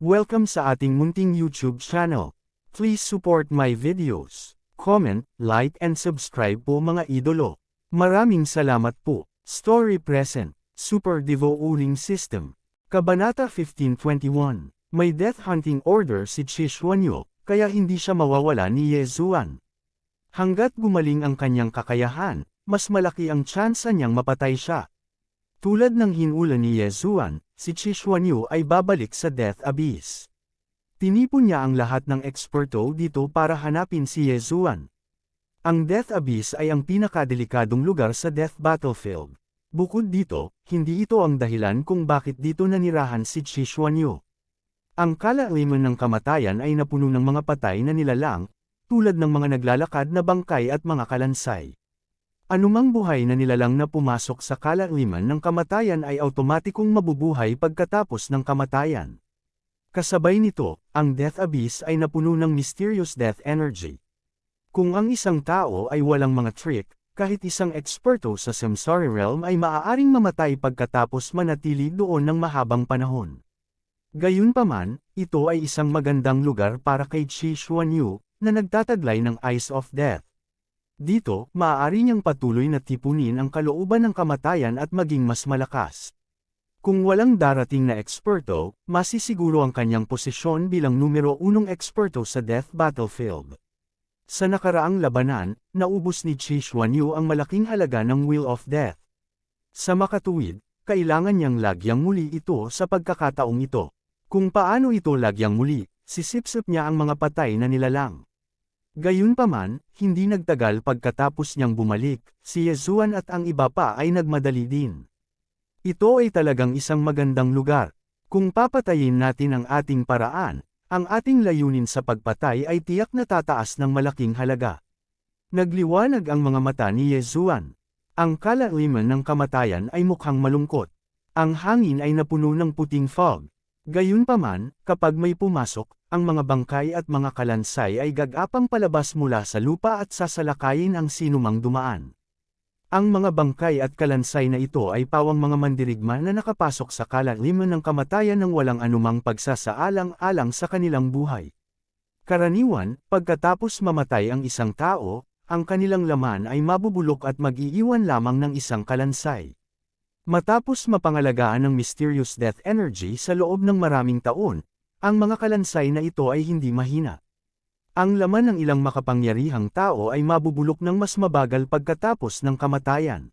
Welcome sa ating munting YouTube channel. Please support my videos. Comment, like and subscribe po mga idolo. Maraming salamat po. Story present. Super Devo Uling System. Kabanata 1521. May death hunting order si Chi Xuanyu, kaya hindi siya mawawala ni Ye Zuan. Hanggat gumaling ang kanyang kakayahan, mas malaki ang tsansa niyang mapatay siya. Tulad ng hinula ni Ye Zuan, si Chi Xuanyu ay babalik sa Death Abyss. Tinipon niya ang lahat ng eksperto dito para hanapin si Ye Zuan. Ang Death Abyss ay ang pinakadelikadong lugar sa Death Battlefield. Bukod dito, hindi ito ang dahilan kung bakit dito nanirahan si Chi Xuanyu. Ang kalaliman ng kamatayan ay napuno ng mga patay na nilalang, tulad ng mga naglalakad na bangkay at mga kalansay. Anumang buhay na nilalang na pumasok sa kalaliman ng kamatayan ay automatikong mabubuhay pagkatapos ng kamatayan. Kasabay nito, ang Death Abyss ay napuno ng mysterious death energy. Kung ang isang tao ay walang mga trick, kahit isang eksperto sa Samsara Realm ay maaaring mamatay pagkatapos manatili doon ng mahabang panahon. Gayunpaman, ito ay isang magandang lugar para kay Chi Xuanyu, na nagtataglay ng Eyes of Death. Dito, maaari niyang patuloy na tipunin ang kalooban ng kamatayan at maging mas malakas. Kung walang darating na eksperto, masisiguro ang kanyang posisyon bilang numero 1 eksperto sa Death Battlefield. Sa nakaraang labanan, naubos ni Chi Xuanyu ang malaking halaga ng Wheel of Death. Sa makatuwid, kailangan niyang lagyang muli ito sa pagkakataong ito. Kung paano ito lagyang muli, sisipsip niya ang mga patay na nilalang. Gayunpaman, hindi nagtagal pagkatapos niyang bumalik, si Ye Zuan at ang iba pa ay nagmadali din. Ito ay talagang isang magandang lugar. Kung papatayin natin ang ating paraan, ang ating layunin sa pagpatay ay tiyak na tataas ng malaking halaga. Nagliwanag ang mga mata ni Ye Zuan. Ang kalaliman ng kamatayan ay mukhang malungkot. Ang hangin ay napuno ng puting fog. Gayunpaman, kapag may pumasok, ang mga bangkay at mga kalansay ay gagapang palabas mula sa lupa at sasalakayin ang sinumang dumaan. Ang mga bangkay at kalansay na ito ay pawang mga mandirigma na nakapasok sa kalaliman ng kamatayan ng walang anumang pagsasaalang-alang sa kanilang buhay. Karaniwan, pagkatapos mamatay ang isang tao, ang kanilang laman ay mabubulok at mag-iiwan lamang ng isang kalansay. Matapos mapangalagaan ng mysterious death energy sa loob ng maraming taon, ang mga kalansay na ito ay hindi mahina. Ang laman ng ilang makapangyarihang tao ay mabubulok ng mas mabagal pagkatapos ng kamatayan.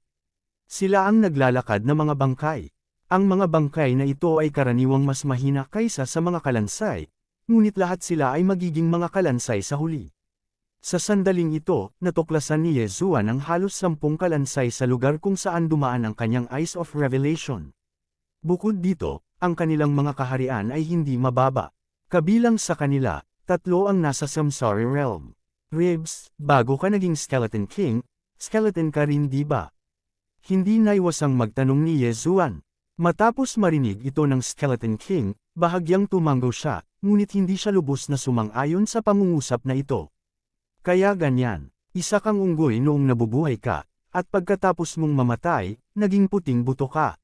Sila ang naglalakad na mga bangkay. Ang mga bangkay na ito ay karaniwang mas mahina kaysa sa mga kalansay, ngunit lahat sila ay magiging mga kalansay sa huli. Sa sandaling ito, natuklasan ni Ye Zuan ang halos 10 kalansay sa lugar kung saan dumaan ang kanyang Eyes of Revelation. Bukod dito, ang kanilang mga kaharian ay hindi mababa. Kabilang sa kanila, 3 ang nasa Samsara Realm. Ribs, bago ka naging Skeleton King, skeleton ka rin di ba? Hindi naiwasang magtanong ni Ye Zuan. Matapos marinig ito ng Skeleton King, bahagyang tumanggo siya, ngunit hindi siya lubos na sumang-ayon sa pangungusap na ito. Kaya ganyan, isa kang unggoy noong nabubuhay ka, at pagkatapos mong mamatay, naging puting buto ka.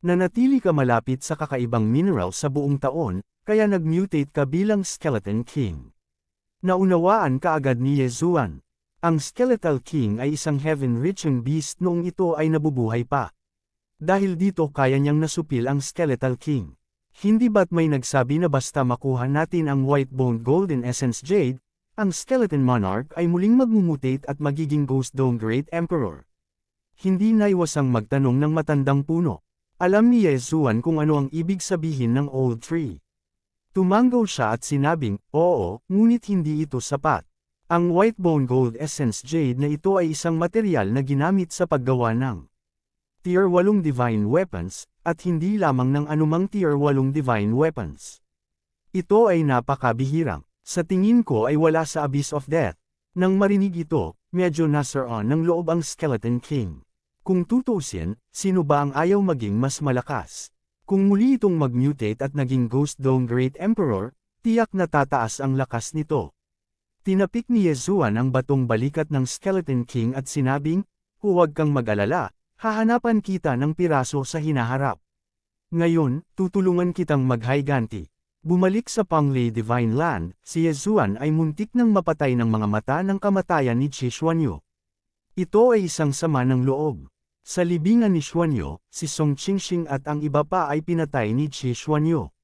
Nanatili ka malapit sa kakaibang mineral sa buong taon, kaya nag-mutate ka bilang Skeleton King. Naunawaan kaagad ni Ye Zuan. Ang Skeletal King ay isang heaven-reaching beast noong ito ay nabubuhay pa. Dahil dito kaya niyang nasupil ang Skeletal King. Hindi ba't may nagsabi na basta makuha natin ang White-Boned Golden Essence Jade, ang Skeleton Monarch ay muling mag-mutate at magiging Ghost Dome Great Emperor. Hindi naiwasang magtanong ng matandang puno. Alam ni Ye Zuan kung ano ang ibig sabihin ng Old Tree. Tumanggo siya at sinabing, oo, ngunit hindi ito sapat. Ang White-Bone Gold Essence Jade na ito ay isang material na ginamit sa paggawa ng Tier 8 Divine Weapons, at hindi lamang ng anumang Tier 8 Divine Weapons. Ito ay napakabihirang. Sa tingin ko ay wala sa Abyss of Death. Nang marinig ito, medyo nasaraan ng loob ang Skeleton King. Kung tutusin, sino ba ang ayaw maging mas malakas? Kung muli itong mag-mutate at naging Ghost Dome Great Emperor, tiyak na tataas ang lakas nito. Tinapik ni Ye Zuan ang batong balikat ng Skeleton King at sinabing, huwag kang mag-alala, hahanapan kita ng piraso sa hinaharap. Ngayon, tutulungan kitang maghiganti. Bumalik sa Panglay Divine Land, si Yezuan ay muntik nang mapatay ng mga mata ng kamatayan ni Chi Xuanyu. Ito ay isang sama ng loob. Sa libingan ni Xuanyu, si Song Qingxing at ang iba pa ay pinatay ni Chi Xuanyu.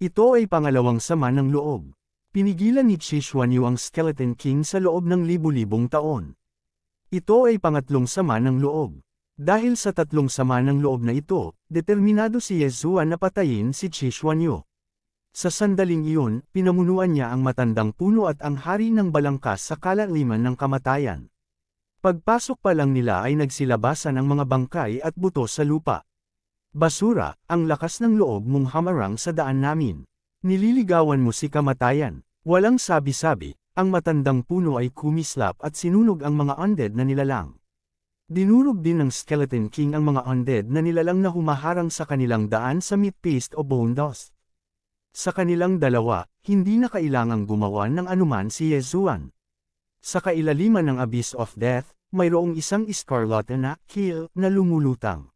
Ito ay pangalawang sama ng loob. Pinigilan ni Chi Xuanyu ang Skeleton King sa loob ng libu-libong taon. Ito ay pangatlong sama ng loob. Dahil sa tatlong sama ng loob na ito, determinado si Yezuan na patayin si Chi Xuanyu. Sa sandaling iyon, pinamunuan niya ang matandang puno at ang hari ng balangkas sa kalaliman ng kamatayan. Pagpasok pa lang nila ay nagsilabasan ang mga bangkay at buto sa lupa. Basura, ang lakas ng loob mong hamarang sa daan namin. Nililigawan mo si kamatayan. Walang sabi-sabi, ang matandang puno ay kumislap at sinunog ang mga undead na nilalang. Dinurog din ng Skeleton King ang mga undead na nilalang na humaharang sa kanilang daan sa meat paste o bone dust. Sa kanilang dalawa, hindi na kailangang gumawa ng anuman si Yezuan. Sa kailaliman ng Abyss of Death, mayroong isang Scarlet na kill na lumulutang.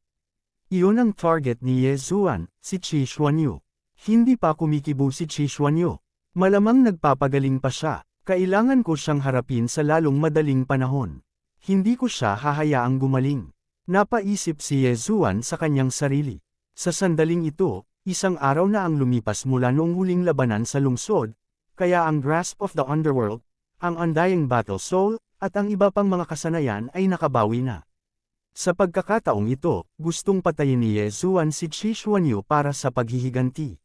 Iyon ang target ni Yezuan, si Chi Xuanyu. Hindi pa kumikibo si Chi Xuanyu. Malamang nagpapagaling pa siya. Kailangan ko siyang harapin sa lalong madaling panahon. Hindi ko siya hahayaang gumaling. Napaisip si Yezuan sa kanyang sarili. Sa sandaling ito, isang araw na ang lumipas mula noong huling labanan sa lungsod, kaya ang Grasp of the Underworld, ang Undying Battle Soul, at ang iba pang mga kasanayan ay nakabawi na. Sa pagkakataong ito, gustong patayin ni Yezuan si Chi Xuanyu para sa paghihiganti.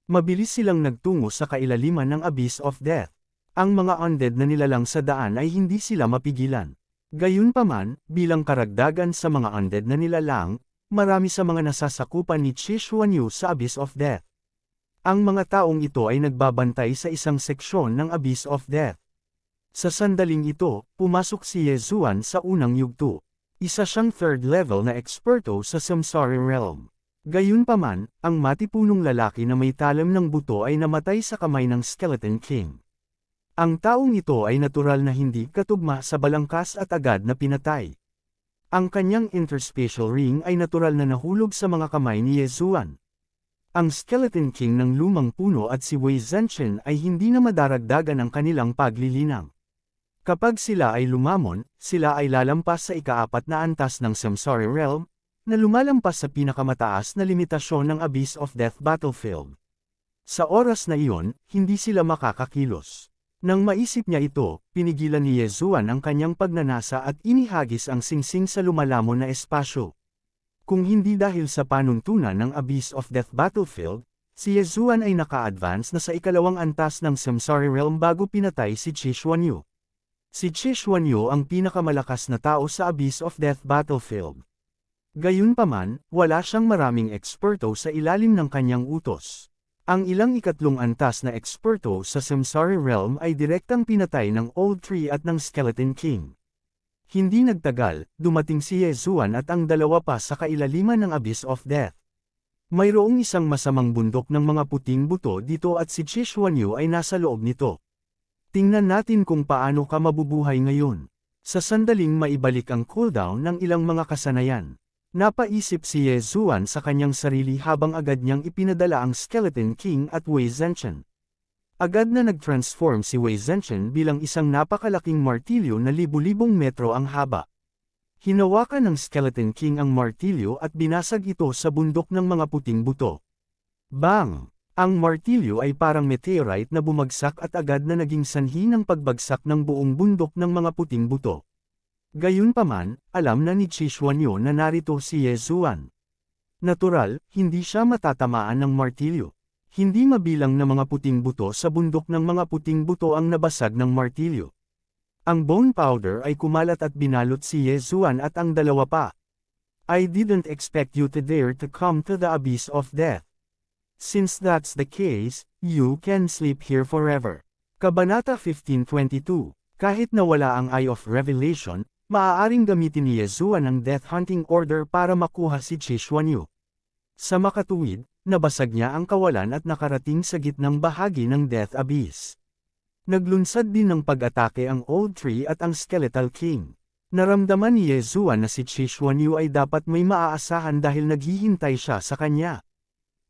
Mabilis silang nagtungo sa kailaliman ng Abyss of Death. Ang mga undead na nilalang sa daan ay hindi sila mapigilan. Gayunpaman, bilang karagdagan sa mga undead na nilalang, marami sa mga nasasakupan ni Chi Xuanyu sa Abyss of Death. Ang mga taong ito ay nagbabantay sa isang seksyon ng Abyss of Death. Sa sandaling ito, pumasok si Yezuan sa unang yugto. Isa siyang third level na eksperto sa Samsara Realm. Gayunpaman, ang matipunong lalaki na may talim ng buto ay namatay sa kamay ng Skeleton King. Ang taong ito ay natural na hindi katugma sa balangkas at agad na pinatay. Ang kanyang interspatial ring ay natural na nahulog sa mga kamay ni Yezuan. Ang Skeleton King ng lumang puno at si Wei Zhenchen ay hindi na madaragdagan ang kanilang paglilinang. Kapag sila ay lumamon, sila ay lalampas sa ikaapat na antas ng Samsara Realm, na lumalampas sa pinakamataas na limitasyon ng Abyss of Death Battlefield. Sa oras na iyon, hindi sila makakakilos. Nang maisip niya ito, pinigilan ni Yezuan ang kanyang pagnanasa at inihagis ang singsing sa lumalamon na espasyo. Kung hindi dahil sa panuntunan ng Abyss of Death Battlefield, si Yezuan ay naka-advance na sa ikalawang antas ng Samsara Realm bago pinatay si Chi Xuanyu. Si Chi Xuanyu ang pinakamalakas na tao sa Abyss of Death Battlefield. Gayunpaman, wala siyang maraming eksperto sa ilalim ng kanyang utos. Ang ilang ikatlong antas na eksperto sa Samsara Realm ay direktang pinatay ng Old Tree at ng Skeleton King. Hindi nagtagal, dumating si Yezuan at ang dalawa pa sa kailaliman ng Abyss of Death. Mayroong isang masamang bundok ng mga puting buto dito at si Chi Xuanyu ay nasa loob nito. Tingnan natin kung paano ka mabubuhay ngayon. Sa sandaling maibalik ang cooldown ng ilang mga kasanayan. Napaisip si Yezuan sa kanyang sarili habang agad niyang ipinadala ang Skeleton King at Wei Zhenchen. Agad na nag-transform si Wei Zhenchen bilang isang napakalaking martilyo na libu-libong metro ang haba. Hinawakan ng Skeleton King ang martilyo at binasag ito sa bundok ng mga puting buto. Bang! Ang martilyo ay parang meteorite na bumagsak at agad na naging sanhi ng pagbagsak ng buong bundok ng mga puting buto. Gayunpaman, alam na ni Chi Xuanyu na narito si Yezuan. Natural, hindi siya matatamaan ng martilyo. Hindi mabilang na mga puting buto sa bundok ng mga puting buto ang nabasag ng martilyo. Ang bone powder ay kumalat at binalot si Yezuan at ang dalawa pa. I didn't expect you to dare to come to the Abyss of Death. Since that's the case, you can sleep here forever. Kabanata 15:22. Kahit na wala ang Eye of Revelation, maaaring gamitin ni Yezuan ang Death Hunting Order para makuha si Chi Xuanyu. Sa makatuwid, nabasag niya ang kawalan at nakarating sa gitnang bahagi ng Death Abyss. Naglunsad din ng pag-atake ang Old Tree at ang Skeletal King. Naramdaman ni Yezuan na si Chi Xuanyu ay dapat may maaasahan dahil naghihintay siya sa kanya.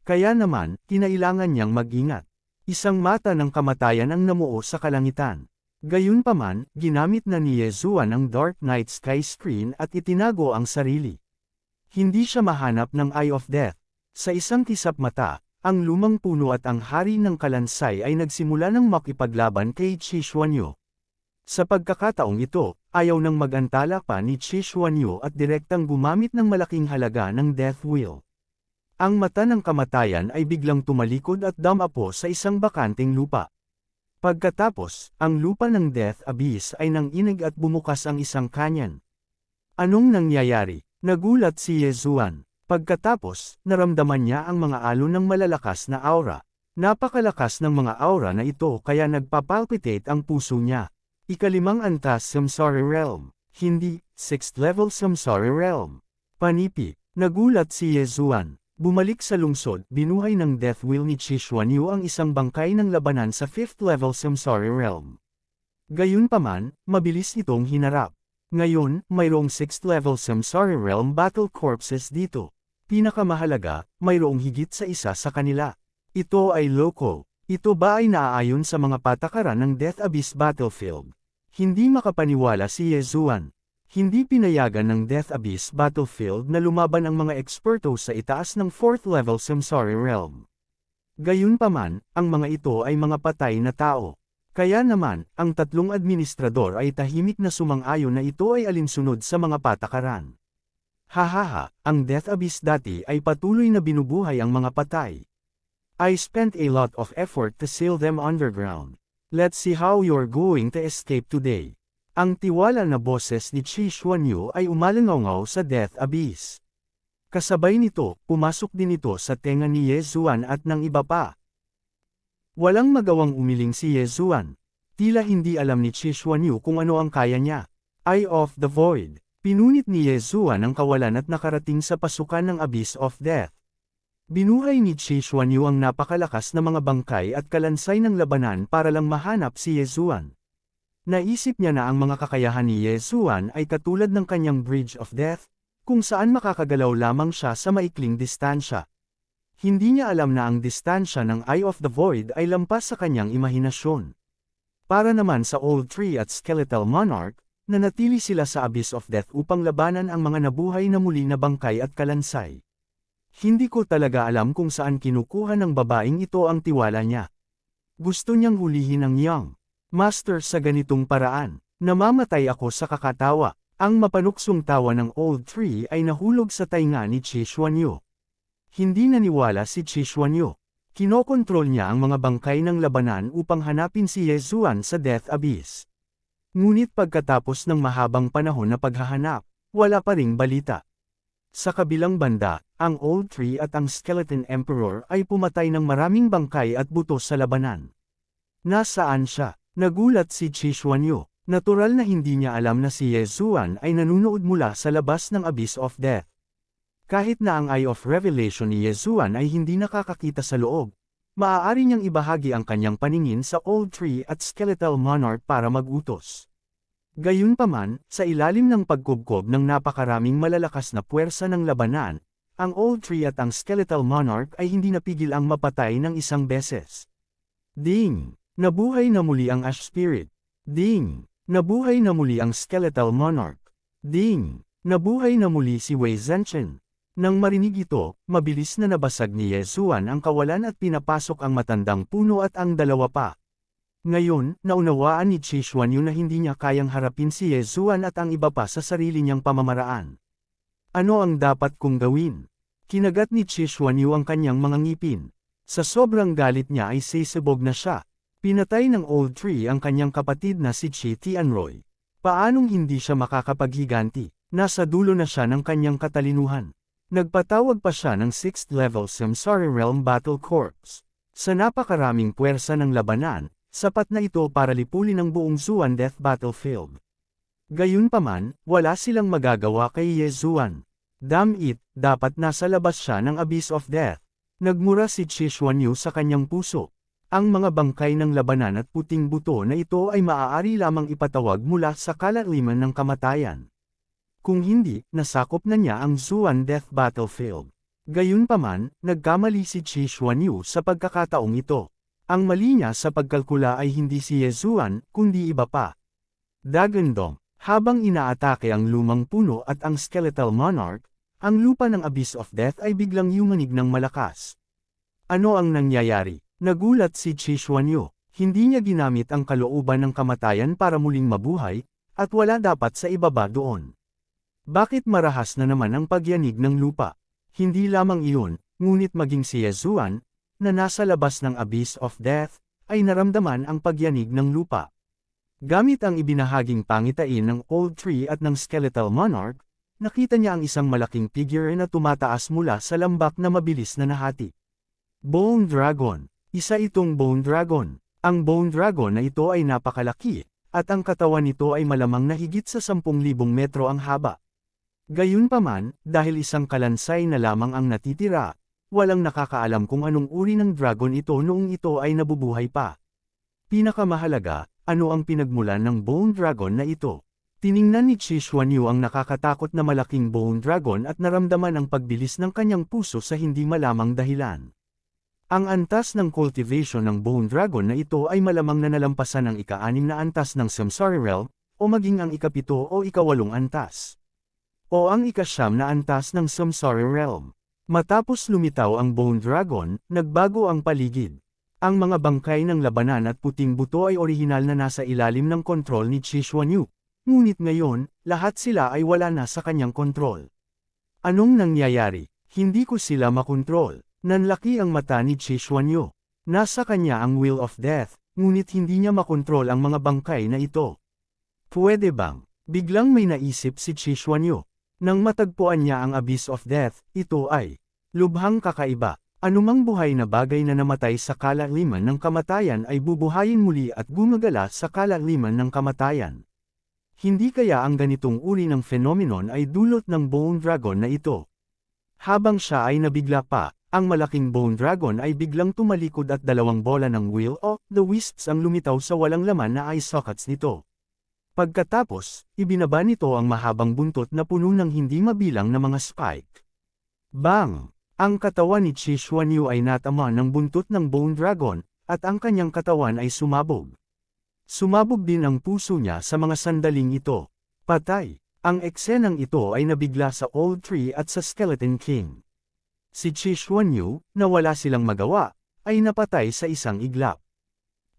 Kaya naman, kinailangan niyang mag-ingat. Isang mata ng kamatayan ang namuo sa kalangitan. Gayunpaman, ginamit na ni Yezuan ang Dark Night Sky Screen at itinago ang sarili. Hindi siya mahanap ng Eye of Death. Sa isang kisap mata, ang lumang puno at ang hari ng kalansay ay nagsimula ng makipaglaban kay Qi Xuanyu. Sa pagkakataong ito, ayaw nang mag-antala pa ni Qi Xuanyu at direktang gumamit ng malaking halaga ng Death Wheel. Ang mata ng kamatayan ay biglang tumalikod at dumapo sa isang bakanteng lupa. Pagkatapos, ang lupa ng Death Abyss ay nanginig at bumukas ang isang canyon. Anong nangyayari? Nagulat si Yezuan. Pagkatapos, naramdaman niya ang mga alon ng malalakas na aura. Napakalakas ng mga aura na ito kaya nagpapalpitate ang puso niya. Ikalimang antas Samsara Realm. Hindi, 6th level Samsara Realm. Panipi. Nagulat si Yezuan. Bumalik sa lungsod, binuhay ng Death Wheel ni Qi Xuanyu ang isang bangkay ng labanan sa 5th level Samsara Realm. Gayunpaman, mabilis itong hinarap. Ngayon, mayroong 6th level Samsara Realm battle corpses dito. Pinakamahalaga, mayroong higit sa isa sa kanila. Ito ay loko. Ito ba ay naaayon sa mga patakaran ng Death Abyss Battlefield? Hindi makapaniwala si Yezuan. Hindi pinayagan ng Death Abyss Battlefield na lumaban ang mga eksperto sa itaas ng 4th level Samsara Realm. Gayunpaman, ang mga ito ay mga patay na tao. Kaya naman, ang tatlong administrador ay tahimik na sumang-ayon na ito ay alinsunod sa mga patakaran. Hahaha, ang Death Abyss dati ay patuloy na binubuhay ang mga patay. I spent a lot of effort to seal them underground. Let's see how you're going to escape today. Ang tiwala na boses ni Qi Xuanyu ay umalangaw sa Death Abyss. Kasabay nito, pumasok din ito sa tenga ni Yezuan at ng iba pa. Walang magawang umiling si Yezuan. Tila hindi alam ni Qi Xuanyu kung ano ang kaya niya. Eye of the Void. Pinunit ni Yezuan ang kawalan at nakarating sa pasukan ng Abyss of Death. Binuhay ni Qi Xuanyu ang napakalakas na mga bangkay at kalansay ng labanan para lang mahanap si Yezuan. Naisip niya na ang mga kakayahan ni Yezuan ay katulad ng kanyang Bridge of Death, kung saan makakagalaw lamang siya sa maikling distansya. Hindi niya alam na ang distansya ng Eye of the Void ay lampas sa kanyang imahinasyon. Para naman sa Old Tree at Skeletal Monarch, nanatili sila sa Abyss of Death upang labanan ang mga nabuhay na muli na bangkay at kalansay. Hindi ko talaga alam kung saan kinukuha ng babaeng ito ang tiwala niya. Gusto niyang hulihin ang Young Master sa ganitong paraan. Namamatay ako sa kakatawa. Ang mapanuksong tawa ng Old Tree ay nahulog sa tainga ni Qi Xuanyu. Hindi naniwala si Qi Xuanyu. Kinokontrol niya ang mga bangkay ng labanan upang hanapin si Yezuan sa Death Abyss. Ngunit pagkatapos ng mahabang panahon na paghahanap, wala pa ring balita. Sa kabilang banda, ang Old Tree at ang Skeleton Emperor ay pumatay ng maraming bangkay at buto sa labanan. Nasaan siya? Nagulat si Qi Xuanyu. Natural na hindi niya alam na si Yezuan ay nanunood mula sa labas ng Abyss of Death. Kahit na ang Eye of Revelation ni Yezuan ay hindi nakakakita sa loob, maaari niyang ibahagi ang kanyang paningin sa Old Tree at Skeletal Monarch para mag-utos. Gayunpaman, sa ilalim ng pagkubkob ng napakaraming malalakas na puwersa ng labanan, ang Old Tree at ang Skeletal Monarch ay hindi napigil ang mapatay ng isang beses. Ding! Nabuhay na muli ang Ash Spirit. Ding! Nabuhay na muli ang Skeletal Monarch. Ding! Nabuhay na muli si Wei Zhenchen. Nang marinig ito, mabilis na nabasag ni Yezuan ang kawalan at pinapasok ang matandang puno at ang dalawa pa. Ngayon, naunawaan ni Qi Xuanyu na hindi niya kayang harapin si Yezuan at ang iba pa sa sarili niyang pamamaraan. Ano ang dapat kong gawin? Kinagat ni Qi Xuanyu ang kanyang mga ngipin. Sa sobrang galit niya ay sisibog na siya. Pinatay ng Old Tree ang kanyang kapatid na si Qi Tianroy. Paanong hindi siya makakapaghiganti? Nasa dulo na siya ng kanyang katalinuhan. Nagpatawag pa siya ng 6th level Samsara Realm Battle Corps. Sa napakaraming puwersa ng labanan, sapat na ito para lipulin ang buong Xuan Death Battlefield. Gayunpaman, wala silang magagawa kay Yezuan. Damn it, dapat nasa labas siya ng Abyss of Death. Nagmura si Qi Xuanyu sa kanyang puso. Ang mga bangkay ng labanan at puting buto na ito ay maaari lamang ipatawag mula sa kalaliman ng kamatayan. Kung hindi, nasakop na niya ang Xuan Death Battlefield. Gayunpaman, nagkamali si Qi Xuanyu sa pagkakataong ito. Ang mali niya sa pagkalkula ay hindi si Yezuan, kundi iba pa. Dagandong, habang inaatake ang lumang puno at ang skeletal monarch, ang lupa ng Abyss of Death ay biglang yumanig ng malakas. Ano ang nangyayari? Nagulat si Qi Xuanyu. Hindi niya ginamit ang kalooban ng kamatayan para muling mabuhay, at wala dapat sa ibaba doon. Bakit marahas na naman ang pagyanig ng lupa? Hindi lamang iyon, ngunit maging si Yezuan, na nasa labas ng Abyss of Death, ay naramdaman ang pagyanig ng lupa. Gamit ang ibinahaging pangitain ng Old Tree at ng Skeletal Monarch, nakita niya ang isang malaking figure na tumataas mula sa lambak na mabilis na nahati. Bone Dragon. Isa itong Bone Dragon. Ang Bone Dragon na ito ay napakalaki, at ang katawan nito ay malamang na higit sa 10,000 metro ang haba. Gayunpaman, dahil isang kalansay na lamang ang natitira, walang nakakaalam kung anong uri ng dragon ito noong ito ay nabubuhay pa. Pinakamahalaga, ano ang pinagmulan ng Bone Dragon na ito? Tiningnan ni Qi Xuanyu ang nakakatakot na malaking Bone Dragon at naramdaman ang pagbilis ng kanyang puso sa hindi malamang dahilan. Ang antas ng cultivation ng Bone Dragon na ito ay malamang na nalampasan ang ika-6 na antas ng Samsara Realm, o maging ang ika-7 o ika-8 antas. O ang ika-9 na antas ng Samsara Realm. Matapos lumitaw ang Bone Dragon, nagbago ang paligid. Ang mga bangkay ng labanan at puting buto ay orihinal na nasa ilalim ng kontrol ni Qi Xuanyu. Ngunit ngayon, lahat sila ay wala na sa kanyang kontrol. Anong nangyayari? Hindi ko sila makontrol. Nanlaki ang mata ni Qi Xuanyu. Nasa kanya ang Wheel of Death, ngunit hindi niya makontrol ang mga bangkay na ito. Pwede bang? Biglang may naisip si Qi Xuanyu. Nang matagpuan niya ang Abyss of Death, ito ay lubhang kakaiba. Anumang buhay na bagay na namatay sa kalaliman ng kamatayan ay bubuhayin muli at gumagala sa kalaliman ng kamatayan. Hindi kaya ang ganitong uri ng phenomenon ay dulot ng Bone Dragon na ito? Habang siya ay nabigla pa, ang malaking Bone Dragon ay biglang tumalikod at dalawang bola ng Wheel of the Wisps ang lumitaw sa walang laman na eye sockets nito. Pagkatapos, ibinaba nito ang mahabang buntot na puno ng hindi mabilang na mga spike. Bang! Ang katawan ni Qi Xuanyu ay natama ng buntot ng Bone Dragon, at ang kanyang katawan ay sumabog. Sumabog din ang puso niya sa mga sandaling ito. Patay! Ang eksenang ito ay nabigla sa Old Tree at sa Skeleton King. Si Qi Xuanyu, na wala silang magawa, ay napatay sa isang iglap.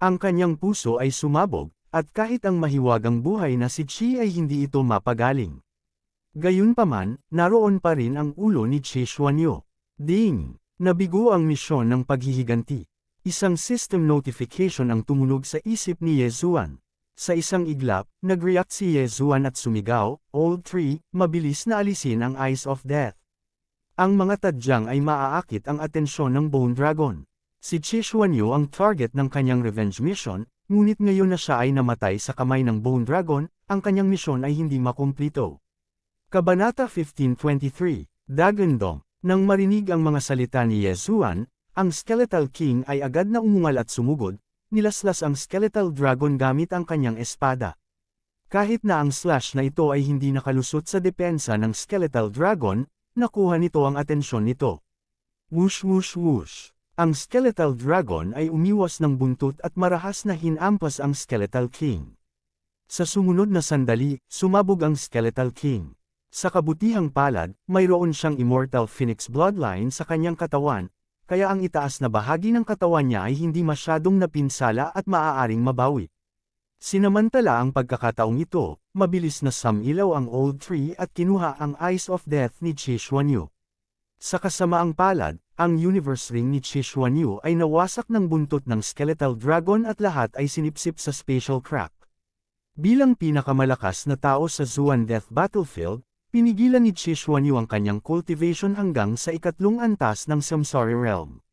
Ang kanyang puso ay sumabog, at kahit ang mahiwagang buhay na si Qi ay hindi ito mapagaling. Gayunpaman, naroon pa rin ang ulo ni Qi Xuanyu. Ding! Nabigo ang misyon ng paghihiganti. Isang system notification ang tumunog sa isip ni Yezuan. Sa isang iglap, nag-react si Yezuan at sumigaw, Old Tree, mabilis na alisin ang Eyes of Death. Ang mga tadyang ay maaakit ang atensyon ng Bone Dragon. Si Qi Xuanyu ang target ng kanyang revenge mission, ngunit ngayon na siya ay namatay sa kamay ng Bone Dragon, ang kanyang misyon ay hindi makumplito. Kabanata 1523, Dagandong. Nang marinig ang mga salita ni Yezuan, ang Skeletal King ay agad na umungal at sumugod, nilaslas ang Skeletal Dragon gamit ang kanyang espada. Kahit na ang slash na ito ay hindi nakalusot sa depensa ng Skeletal Dragon, nakuha nito ang atensyon nito. Whoosh whoosh whoosh. Ang Skeletal Dragon ay umiwas ng buntot at marahas na hinampas ang Skeletal King. Sa sumunod na sandali, sumabog ang Skeletal King. Sa kabutihang palad, mayroon siyang Immortal Phoenix Bloodline sa kanyang katawan, kaya ang itaas na bahagi ng katawan niya ay hindi masyadong napinsala at maaaring mabawi. Sinamantala ang pagkakataong ito, mabilis na sumilaw ang Old Tree at kinuha ang Eyes of Death ni Qi Xuanyu. Sa kasamaang palad, ang Universe Ring ni Qi Xuanyu ay nawasak ng buntot ng Skeletal Dragon at lahat ay sinipsip sa spatial crack. Bilang pinakamalakas na tao sa Xuan Death Battlefield, pinigilan ni Qi Xuanyu ang kanyang cultivation hanggang sa ikatlong antas ng Samsara Realm.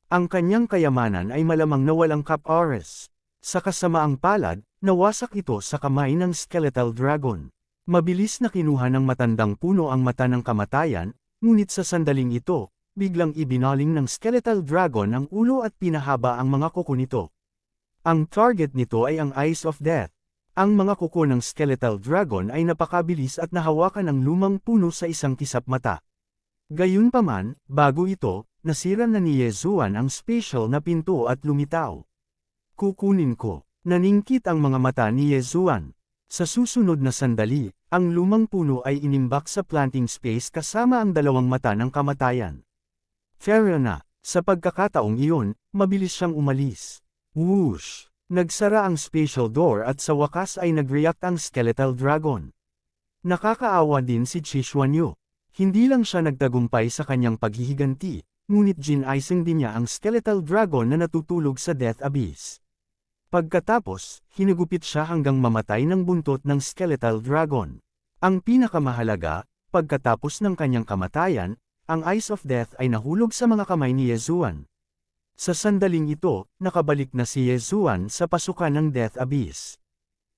Ang kanyang kayamanan ay malamang na walang cap-oris. Sa kasamaang palad, nawasak ito sa kamay ng Skeletal Dragon. Mabilis na kinuha ng matandang puno ang mata ng kamatayan, ngunit sa sandaling ito, biglang ibinaling ng Skeletal Dragon ang ulo at pinahaba ang mga kuko nito. Ang target nito ay ang Eyes of Death. Ang mga kuko ng Skeletal Dragon ay napakabilis at nahawakan ang lumang puno sa isang kisap mata. Gayunpaman, bago ito, nasira na ni Yezuan ang special na pinto at lumitaw. Kukunin ko. Naningkit ang mga mata ni Yezuan. Sa susunod na sandali, ang lumang puno ay inimbak sa planting space kasama ang dalawang mata ng kamatayan. Fair na, sa pagkakataong iyon, mabilis siyang umalis. Whoosh! Nagsara ang spatial door at sa wakas ay nag-react ang skeletal dragon. Nakakaawa din si Chixuanyu. Hindi lang siya nagtagumpay sa kanyang paghihiganti, ngunit ginaising din niya ang skeletal dragon na natutulog sa Death Abyss. Pagkatapos, hinagupit siya hanggang mamatay ng buntot ng skeletal dragon. Ang pinakamahalaga, pagkatapos ng kanyang kamatayan, ang Eyes of Death ay nahulog sa mga kamay ni Yezuan. Sa sandaling ito, nakabalik na si Yezuan sa pasukan ng Death Abyss.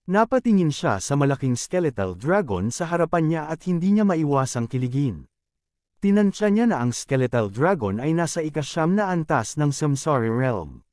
Napatingin siya sa malaking skeletal dragon sa harapan niya at hindi niya maiwasang kiligin. Tinansya niya na ang skeletal dragon ay nasa ika-9 na antas ng Samsara Realm.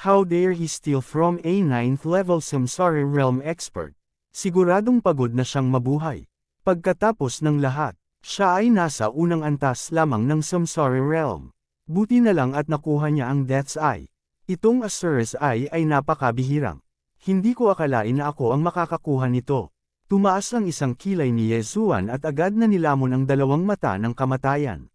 How dare he steal from a 9th level Samsara Realm expert? Siguradong pagod na siyang mabuhay. Pagkatapos ng lahat, siya ay nasa unang antas lamang ng Samsara Realm. Buti na lang at nakuha niya ang Death's Eye. Itong Asura's Eye ay napakabihirang. Hindi ko akalain na ako ang makakakuha nito. Tumaas ang isang kilay ni Yezuan at agad na nilamon ang dalawang mata ng kamatayan.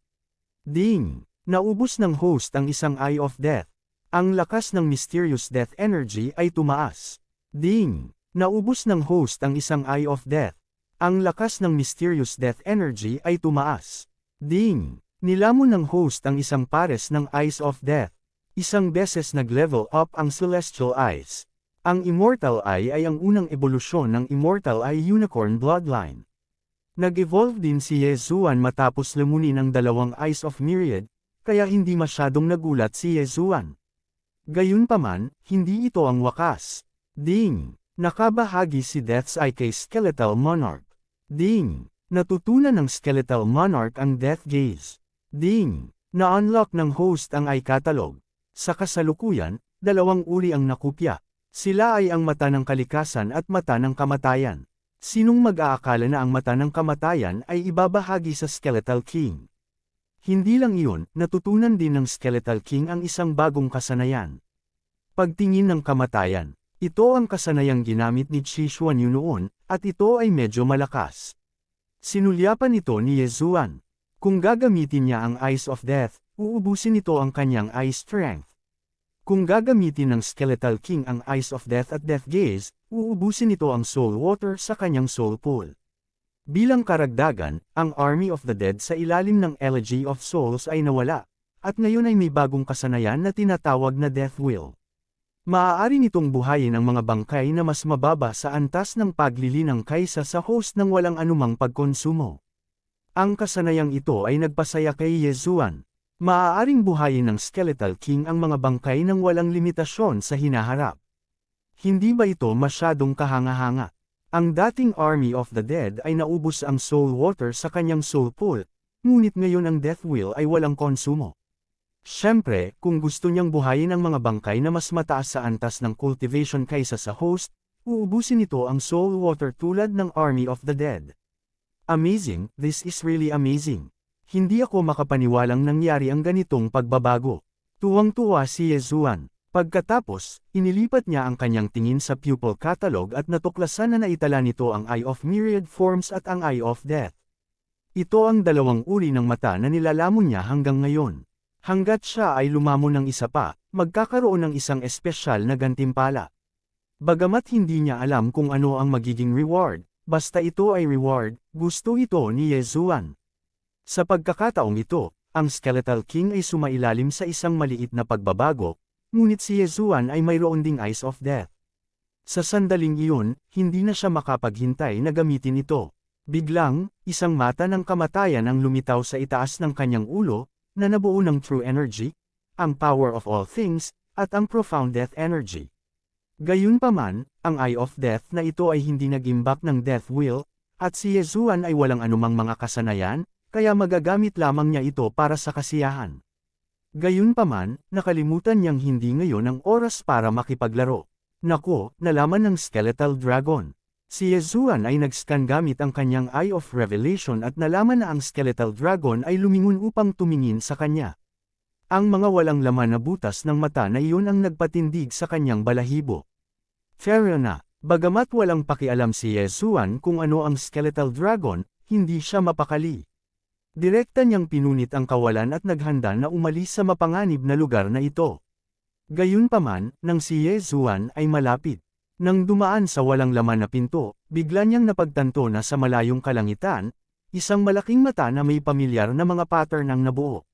Ding! Naubos ng host ang isang Eye of Death. Ang lakas ng mysterious death energy ay tumaas. Ding! Naubos ng host ang isang Eye of Death. Ang lakas ng mysterious death energy ay tumaas. Ding! Nilamon ng host ang isang pares ng Eyes of Death. Isang beses nag-level up ang Celestial Eyes. Ang Immortal Eye ay ang unang ebolusyon ng Immortal Eye Unicorn Bloodline. Nag-evolve din si Yezuan matapos lamunin ang dalawang Eyes of Myriad, kaya hindi masyadong nagulat si Yezuan. Gayunpaman, hindi ito ang wakas. Ding! Nakabahagi si Death's Eye kay Skeletal Monarch. Ding! Natutunan ng Skeletal Monarch ang Death Gaze. Ding! Na-unlock ng host ang Eye Catalog. Sa kasalukuyan, dalawang uri ang nakupya. Sila ay ang mata ng kalikasan at mata ng kamatayan. Sinong mag-aakala na ang mata ng kamatayan ay ibabahagi sa Skeletal King? Hindi lang iyon, natutunan din ng Skeletal King ang isang bagong kasanayan. Pagtingin ng kamatayan. Ito ang kasanayang ginamit ni Chixuanyu noon, at ito ay medyo malakas. Sinulyapan ito ni Yezuan. Kung gagamitin niya ang Eyes of Death, uubusin nito ang kanyang eye strength. Kung gagamitin ng Skeletal King ang Eyes of Death at Death Gaze, uubusin nito ang Soul Water sa kanyang Soul Pool. Bilang karagdagan, ang Army of the Dead sa ilalim ng Elegy of Souls ay nawala, at ngayon ay may bagong kasanayan na tinatawag na Death Will. Maaari nitong buhayin ang mga bangkay na mas mababa sa antas ng paglilinang kaysa sa host ng walang anumang pagkonsumo. Ang kasanayang ito ay nagpasaya kay Yezuan. Maaaring buhayin ng Skeletal King ang mga bangkay ng walang limitasyon sa hinaharap. Hindi ba ito masyadong kahanga-hanga? Ang dating Army of the Dead ay naubos ang Soul Water sa kanyang Soul Pool, ngunit ngayon ang Death Will ay walang konsumo. Siyempre, kung gusto niyang buhayin ang mga bangkay na mas mataas sa antas ng cultivation kaysa sa host, uubusin nito ang Soul Water tulad ng Army of the Dead. Amazing, this is really amazing. Hindi ako makapaniwalang nangyari ang ganitong pagbabago. Tuwang-tuwa si Yezuan. Pagkatapos, inilipat niya ang kanyang tingin sa pupil catalog at natuklasan na naitala nito ang Eye of Myriad Forms at ang Eye of Death. Ito ang dalawang uri ng mata na nilalamon niya hanggang ngayon. Hanggat siya ay lumamon ng isa pa, magkakaroon ng isang espesyal na gantimpala. Bagamat hindi niya alam kung ano ang magiging reward, basta ito ay reward, gusto ito ni Yezuan. Sa pagkakataong ito, ang Skeletal King ay sumailalim sa isang maliit na pagbabago, ngunit si Yezuan ay mayroon ding Eyes of Death. Sa sandaling iyon, hindi na siya makapaghintay na gamitin ito. Biglang, isang mata ng kamatayan ang lumitaw sa itaas ng kanyang ulo, na nabuo ng True Energy, ang Power of All Things, at ang Profound Death Energy. Gayunpaman, ang Eye of Death na ito ay hindi nag-imbak ng Death Will, at si Yezuan ay walang anumang mga kasanayan, kaya magagamit lamang niya ito para sa kasiyahan. Gayunpaman, nakalimutan niyang hindi ngayon ang oras para makipaglaro. Nako, nalaman ng Skeletal Dragon. Si Yezuan ay nag-scan gamit ang kanyang Eye of Revelation at nalaman na ang skeletal dragon ay lumingon upang tumingin sa kanya. Ang mga walang laman na butas ng mata na iyon ang nagpatindig sa kanyang balahibo. Fair na, bagamat walang pakialam si Yezuan kung ano ang skeletal dragon, hindi siya mapakali. Direkta niyang pinunit ang kawalan at naghanda na umalis sa mapanganib na lugar na ito. Gayunpaman, nang si Yezuan ay malapit. Nang dumaan sa walang laman na pinto, bigla niyang napagtanto na sa malayong kalangitan, isang malaking mata na may pamilyar na mga pattern ang nabuo.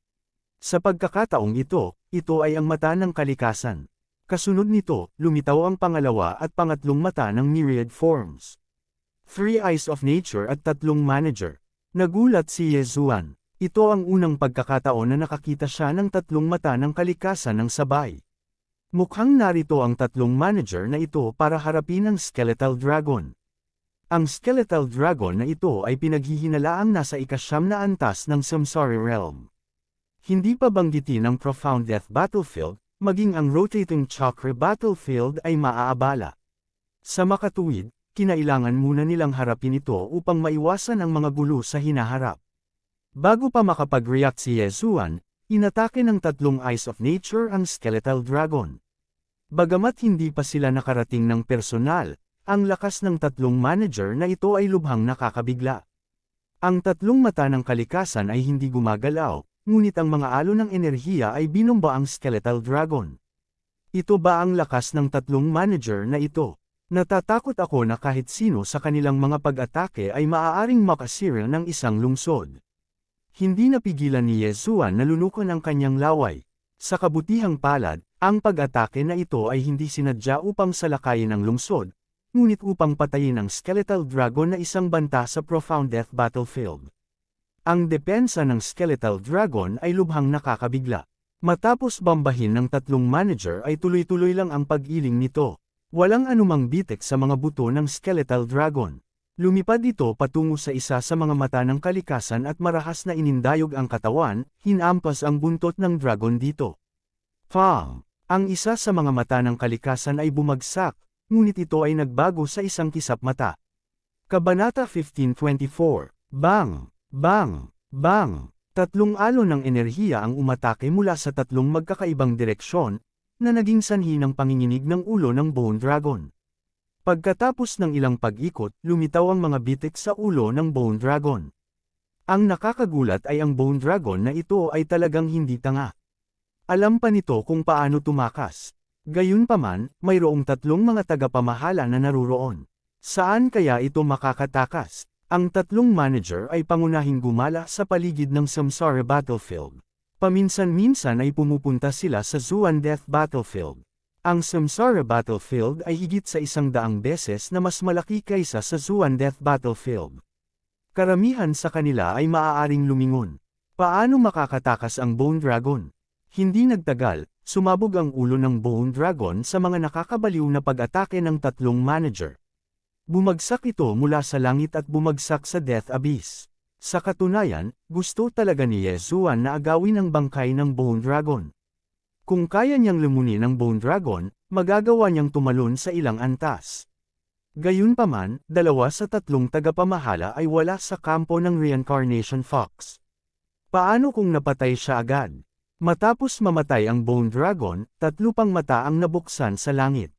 Sa pagkakataong ito ay ang mata ng kalikasan. Kasunod nito, lumitaw ang pangalawa at pangatlong mata ng myriad forms. 3 Eyes of Nature at 3 Manager. Nagulat si Yezuan. Ito ang unang pagkakataon na nakakita siya ng 3 mata ng kalikasan ng sabay. Mukhang narito ang 3 manager na ito para harapin ang skeletal dragon. Ang skeletal dragon na ito ay pinaghihinalaang nasa ika-9 na antas ng Samsara Realm. Hindi pa banggitin ang Profound Death Battlefield, maging ang Rotating Chakra Battlefield ay maaabala. Sa makatuwid, kinailangan muna nilang harapin ito upang maiwasan ang mga gulo sa hinaharap. Bago pa makapag-react si Yezuan, inatake ng 3 Eyes of Nature ang skeletal dragon. Bagamat hindi pa sila nakarating ng personal, ang lakas ng 3 manager na ito ay lubhang nakakabigla. Ang 3 mata ng kalikasan ay hindi gumagalaw, ngunit ang mga alon ng enerhiya ay binomba ang skeletal dragon. Ito ba ang lakas ng 3 manager na ito? Natatakot ako na kahit sino sa kanilang mga pag-atake ay maaaring makasira ng isang lungsod. Hindi napigilan ni Yezuan na lunukan ang kanyang laway. Sa kabutihang palad, ang pag-atake na ito ay hindi sinadya upang salakayin ang lungsod, ngunit upang patayin ang skeletal dragon na isang banta sa Profound Death Battlefield. Ang depensa ng skeletal dragon ay lubhang nakakabigla. Matapos bambahin ng 3 manager ay tuloy-tuloy lang ang pag-iling nito. Walang anumang bitek sa mga buto ng skeletal dragon. Lumipad ito patungo sa isa sa mga mata ng kalikasan at marahas na inindayog ang katawan, hinampas ang buntot ng dragon dito. Pang! Ang isa sa mga mata ng kalikasan ay bumagsak, ngunit ito ay nagbago sa isang kisap mata. Kabanata 15:24. Bang! Bang! Bang! 3 alon ng enerhiya ang umatake mula sa 3 magkakaibang direksyon, na naging sanhi ng panginginig ng ulo ng Bone Dragon. Pagkatapos ng ilang pag-ikot, lumitaw ang mga bitik sa ulo ng Bone Dragon. Ang nakakagulat ay ang Bone Dragon na ito ay talagang hindi tanga. Alam pa nito kung paano tumakas. Gayunpaman, mayroong 3 mga tagapamahala na naruroon. Saan kaya ito makakatakas? Ang 3 manager ay pangunahing gumala sa paligid ng Samsara Battlefield. Paminsan-minsan ay pumupunta sila sa Zuan Death Battlefield. Ang Samsara Battlefield ay higit sa 100 beses na mas malaki kaysa sa Zuan Death Battlefield. Karamihan sa kanila ay maaaring lumingon. Paano makakatakas ang Bone Dragon? Hindi nagtagal, sumabog ang ulo ng Bone Dragon sa mga nakakabaliw na pag-atake ng 3 manager. Bumagsak ito mula sa langit at bumagsak sa Death Abyss. Sa katunayan, gusto talaga ni Yezuan na agawin ang bangkay ng Bone Dragon. Kung kaya niyang lumunin ang Bone Dragon, magagawa niyang tumalon sa ilang antas. Gayunpaman, 2 sa 3 tagapamahala ay wala sa kampo ng Reincarnation Fox. Paano kung napatay siya agad? Matapos mamatay ang Bone Dragon, 3 pang mata ang nabuksan sa langit.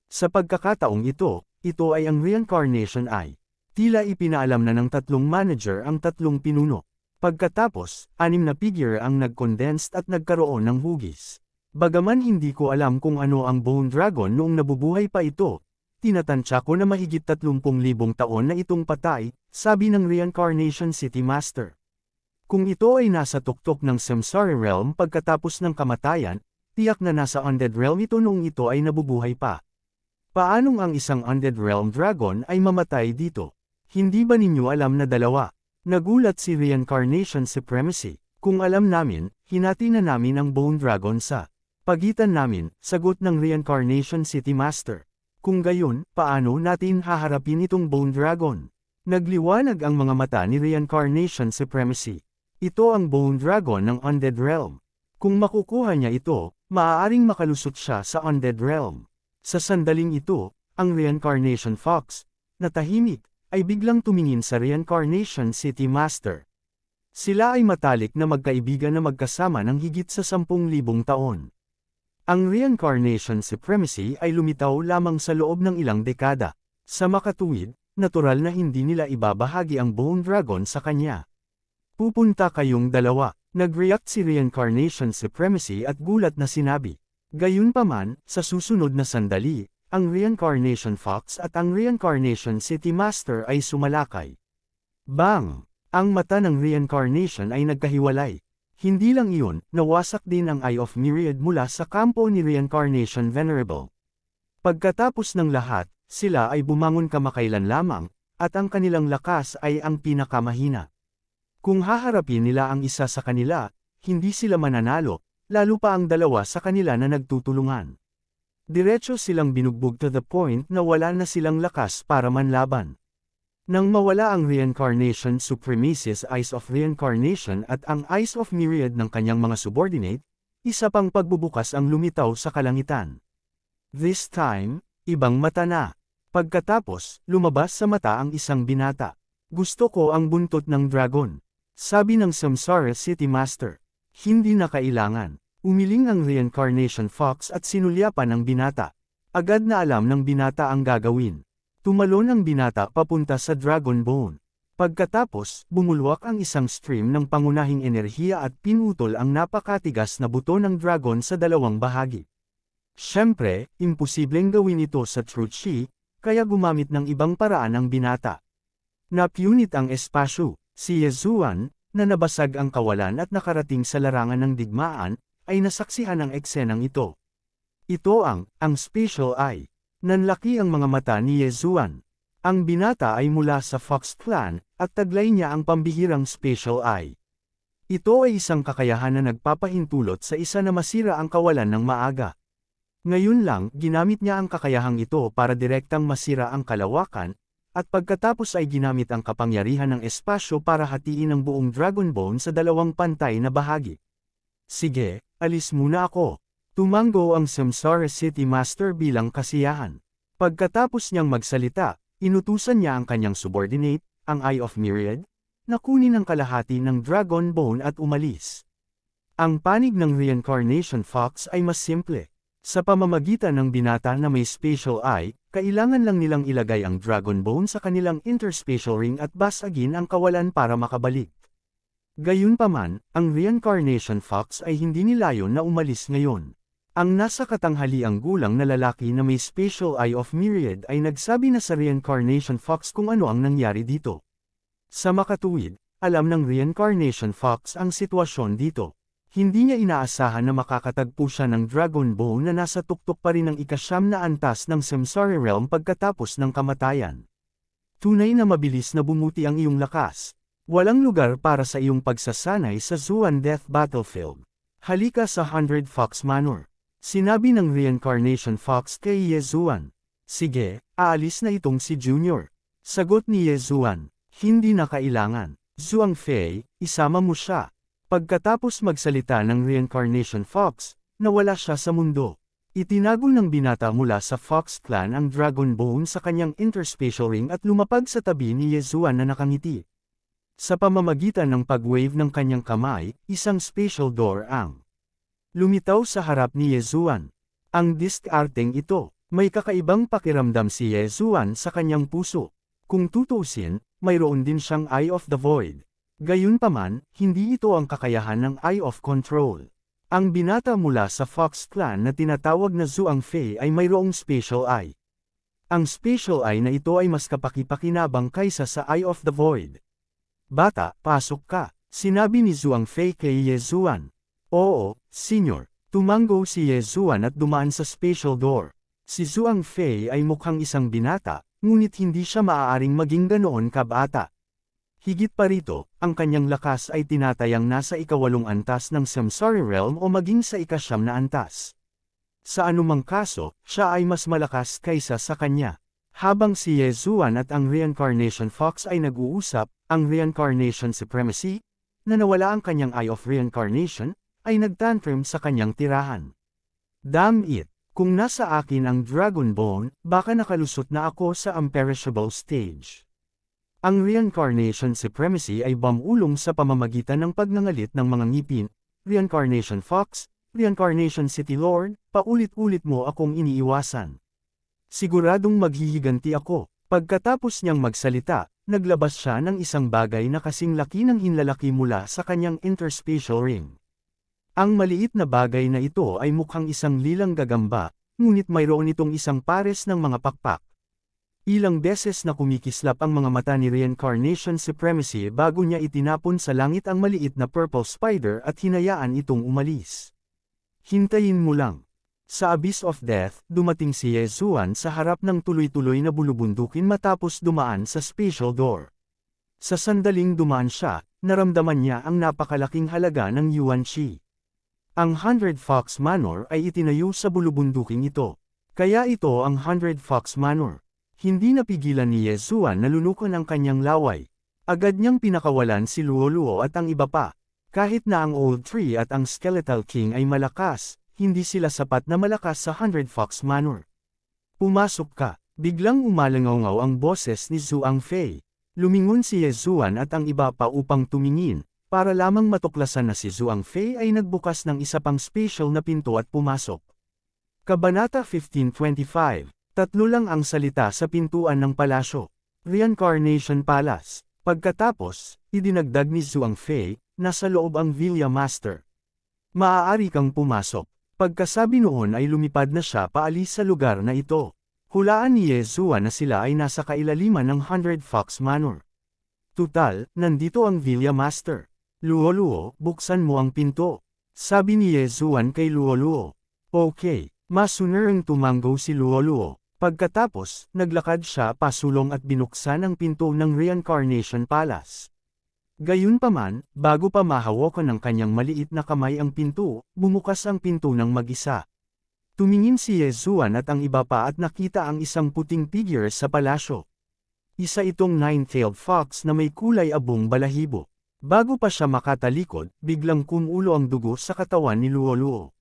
Sa pagkakataong ito ay ang Reincarnation Eye. Tila ipinaalam na ng 3 manager ang 3 pinuno. Pagkatapos, 6 na figure ang nag-condensed at nagkaroon ng hugis. Bagaman hindi ko alam kung ano ang Bone Dragon noong nabubuhay pa ito, tinatansya ko na mahigit 30,000 taon na itong patay, sabi ng Reincarnation City Master. Kung ito ay nasa tuktok ng Samsara Realm pagkatapos ng kamatayan, tiyak na nasa Undead Realm ito noong ito ay nabubuhay pa. Paanong ang isang Undead Realm Dragon ay mamatay dito? Hindi ba ninyo alam na 2? Nagulat si Reincarnation Supremacy. Kung alam namin, hinati na namin ang Bone Dragon sa pagitan namin, sagot ng Reincarnation City Master. Kung gayon, paano natin haharapin itong Bone Dragon? Nagliwanag ang mga mata ni Reincarnation Supremacy. Ito ang Bone Dragon ng Undead Realm. Kung makukuha niya ito, maaaring makalusot siya sa Undead Realm. Sa sandaling ito, ang Reincarnation Fox, na tahimik, ay biglang tumingin sa Reincarnation City Master. Sila ay matalik na magkaibigan na magkasama ng higit sa 10,000 taon. Ang Reincarnation Supremacy ay lumitaw lamang sa loob ng ilang dekada. Sa makatuwid, natural na hindi nila ibabahagi ang Bone Dragon sa kanya. Pupunta kayong dalawa. Nag-react si Reincarnation Supremacy at gulat na sinabi. Gayunpaman, sa susunod na sandali, ang Reincarnation Fox at ang Reincarnation City Master ay sumalakay. Bang! Ang mata ng Reincarnation ay nagkahiwalay. Hindi lang iyon, nawasak din ang Eye of Myriad mula sa kampo ni Reincarnation Venerable. Pagkatapos ng lahat, sila ay bumangon kamakailan lamang, at ang kanilang lakas ay ang pinakamahina. Kung haharapin nila ang isa sa kanila, hindi sila mananalo, lalo pa ang dalawa sa kanila na nagtutulungan. Diretso silang binugbog to the point na wala na silang lakas para manlaban. Nang mawala ang Reincarnation Supremacy's Eyes of Reincarnation at ang Eyes of Myriad ng kanyang mga subordinate, isa pang pagbubukas ang lumitaw sa kalangitan. This time, ibang mata na. Pagkatapos, lumabas sa mata ang isang binata. Gusto ko ang buntot ng dragon. Sabi ng Samsara City Master. Hindi na kailangan. Umiling ang Reincarnation Fox at sinulyapan ng binata. Agad na alam ng binata ang gagawin. Tumalon ang binata papunta sa Dragon Bone. Pagkatapos, bumulwak ang isang stream ng pangunahing enerhiya at pinutol ang napakatigas na buto ng dragon sa dalawang bahagi. Siyempre, imposibleng gawin ito sa Truth Chi, kaya gumamit ng ibang paraan ang binata. Napunit ang espasyo. Si Yezuan, na nabasag ang kawalan at nakarating sa larangan ng digmaan, ay nasaksihan ang eksenang ito. Ito ang Spatial Eye. Nanlaki ang mga mata ni Yezuan. Ang binata ay mula sa Fox Clan, at taglay niya ang pambihirang Spatial Eye. Ito ay isang kakayahan na nagpapahintulot sa isa na masira ang kawalan ng maaga. Ngayon lang, ginamit niya ang kakayahang ito para direktang masira ang kalawakan, at pagkatapos ay ginamit ang kapangyarihan ng espasyo para hatiin ang buong Dragon Bone sa dalawang pantay na bahagi. Sige, alis muna ako. Tumango ang Samsara City Master bilang kasiyahan. Pagkatapos niyang magsalita, inutusan niya ang kanyang subordinate, ang Eye of Myriad, na kunin ang kalahati ng Dragon Bone at umalis. Ang panig ng Reincarnation Fox ay mas simple. Sa pamamagitan ng binata na may Spatial Eye, kailangan lang nilang ilagay ang Dragon Bone sa kanilang interspatial ring at basagin ang kawalan para makabalik. Gayunpaman, ang Reincarnation Fox ay hindi nilayon na umalis ngayon. Ang nasa katanghaliang gulang na lalaki na may Spatial Eye of Myriad ay nagsabi na sa Reincarnation Fox kung ano ang nangyari dito. Sa makatuwid, alam ng Reincarnation Fox ang sitwasyon dito. Hindi niya inaasahan na makakatagpo siya ng Dragon Bone na nasa tuktok pa rin ng ika-9 na antas ng Samsara Realm pagkatapos ng kamatayan. Tunay na mabilis na bumuti ang iyong lakas. Walang lugar para sa iyong pagsasanay sa Zuan Death Battlefield. Halika sa 100 Fox Manor. Sinabi ng Reincarnation Fox kay Yezuan. Sige, aalis na itong si Junior. Sagot ni Yezuan. Hindi na kailangan. Zhuang Fei, isama mo siya. Pagkatapos magsalita ng Reincarnation Fox, nawala siya sa mundo. Itinagol ng binata mula sa Fox Clan ang Dragon Bone sa kanyang interspatial ring at lumapag sa tabi ni Yezuan na nakangiti. Sa pamamagitan ng pag-wave ng kanyang kamay, isang spatial door ang lumitaw sa harap ni Yezuan. Ang diskarteng ito, may kakaibang pakiramdam si Yezuan sa kanyang puso. Kung tutuusin, mayroon din siyang Eye of the Void. Gayunpaman, hindi ito ang kakayahan ng Eye of Control. Ang binata mula sa Fox Clan na tinatawag na Zhuang Fei ay mayroong Spatial Eye. Ang Spatial Eye na ito ay mas kapakipakinabang kaysa sa Eye of the Void. Bata, pasok ka, sinabi ni Zhuang Fei kay Yezuan. Oo, Senyor. Tumango si Yezuan at dumaan sa Spatial Door. Si Zhuang Fei ay mukhang isang binata, ngunit hindi siya maaaring maging ganoon kabata. Higit pa rito, ang kanyang lakas ay tinatayang nasa ika-8 antas ng Samsara Realm o maging sa ika-9 na antas. Sa anumang kaso, siya ay mas malakas kaysa sa kanya. Habang si Yezuan at ang Reincarnation Fox ay nag-uusap, ang Reincarnation Supremacy, na nawala ang kanyang Eye of Reincarnation, ay nagtantrum sa kanyang tirahan. Damn it! Kung nasa akin ang Dragon Bone, baka nakalusot na ako sa imperishable stage. Ang Reincarnation Supremacy ay bumulong sa pamamagitan ng pagngangalit ng mga ngipin, Reincarnation Fox, Reincarnation City Lord, paulit-ulit mo akong iniiwasan. Siguradong maghihiganti ako. Pagkatapos niyang magsalita, naglabas siya ng isang bagay na kasing laki ng hinlalaki mula sa kanyang interspatial ring. Ang maliit na bagay na ito ay mukhang isang lilang gagamba, ngunit mayroon itong isang pares ng mga pakpak. Ilang beses na kumikislap ang mga mata ni Reincarnation Supremacy bago niya itinapon sa langit ang maliit na purple spider at hinayaan itong umalis. Hintayin mo lang. Sa Abyss of Death, dumating si Yezuan sa harap ng tuloy-tuloy na bulubundukin matapos dumaan sa spatial door. Sa sandaling dumaan siya, naramdaman niya ang napakalaking halaga ng Yuan Shi. Ang 100 Fox Manor ay itinayo sa bulubunduking ito. Kaya ito ang 100 Fox Manor. Hindi napigilan ni Yezuan na lunukan ang kanyang laway. Agad niyang pinakawalan si Luoluo at ang iba pa. Kahit na ang Old Tree at ang Skeletal King ay malakas, hindi sila sapat na malakas sa 100 Fox Manor. Pumasok ka. Biglang umalangaw ang boses ni Zhuang Fei. Lumingon si Yezuan at ang iba pa upang tumingin, para lamang matuklasan na si Zhuang Fei ay nagbukas ng isa pang spatial na pinto at pumasok. Kabanata 1525. Tatlo lang ang salita sa pintuan ng palasyo. Reincarnation Palace. Pagkatapos, idinagdag ni Zhuang Fei, nasa loob ang Villa Master. Maaari kang pumasok. Pagkasabi noon ay lumipad na siya paalis sa lugar na ito. Hulaan ni Yezuan na sila ay nasa kailaliman ng 100 Fox Manor. Tutal, nandito ang Villa Master. Luoluo, buksan mo ang pinto. Sabi ni Yezuan kay Luoluo. Okay, masunarang tumanggo si Luoluo. Pagkatapos, naglakad siya pasulong at binuksan ang pinto ng Reincarnation Palace. Gayunpaman, bago pa mahawakan ng kanyang maliit na kamay ang pinto, bumukas ang pinto ng mag-isa. Tumingin si Yezuan at ang iba pa at nakita ang isang puting figure sa palasyo. Isa itong nine-tailed fox na may kulay abong balahibo. Bago pa siya makatalikod, biglang kumulo ang dugo sa katawan ni Luoluo.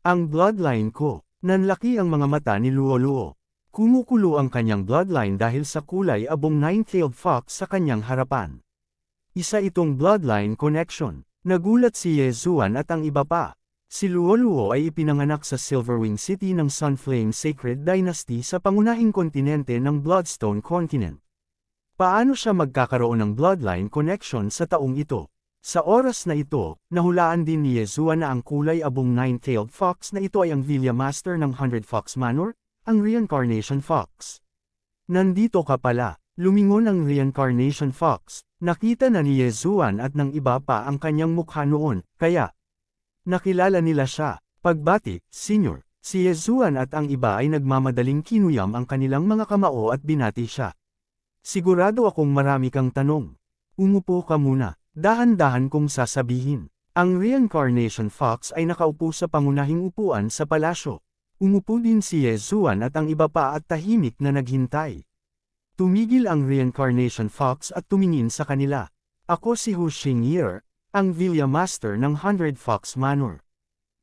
Ang bloodline ko. Nanlaki ang mga mata ni Luoluo. Kumukulo ang kanyang bloodline dahil sa kulay abong nine-tailed fox sa kanyang harapan. Isa itong bloodline connection. Nagulat si Yezuan at ang iba pa. Si Luoluo ay ipinanganak sa Silverwing City ng Sunflame Sacred Dynasty sa pangunahing kontinente ng Bloodstone Continent. Paano siya magkakaroon ng bloodline connection sa taong ito? Sa oras na ito, nahulaan din ni Yezuan na ang kulay abong nine-tailed fox na ito ay ang Villa Master ng 100 Fox Manor, ang Reincarnation Fox. Nandito ka pala. Lumingon ang Reincarnation Fox. Nakita na ni Yezuan at ng iba pa ang kanyang mukha noon, kaya nakilala nila siya. Pagbati, Senior, si Yezuan at ang iba ay nagmamadaling kinuyam ang kanilang mga kamao at binati siya. Sigurado akong marami kang tanong. Umupo ka muna, dahan-dahan kong sasabihin. Ang Reincarnation Fox ay nakaupo sa pangunahing upuan sa palasyo. Umupo din si Yezuan at ang iba pa at tahimik na naghintay. Tumigil ang Reincarnation Fox at tumingin sa kanila. Ako si Hu Xingye, ang Villa Master ng 100 Fox Manor.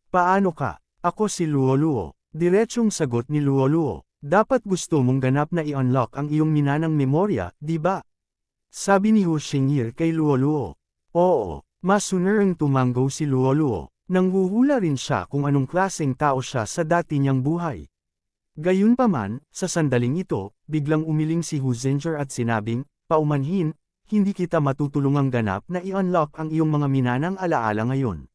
Paano ka? Ako si Luoluo. Diretsyong sagot ni Luoluo. Dapat gusto mong ganap na i-unlock ang iyong minanang memorya, di ba? Sabi ni Hu Xingye kay Luoluo. Oo, masunarang tumanggo si Luoluo. Nanghuhula rin siya kung anong klaseng tao siya sa dati niyang buhay. Gayunpaman, sa sandaling ito, biglang umiling si Hu Xingye at sinabing, paumanhin, hindi kita matutulungang ganap na i-unlock ang iyong mga minanang alaala ngayon.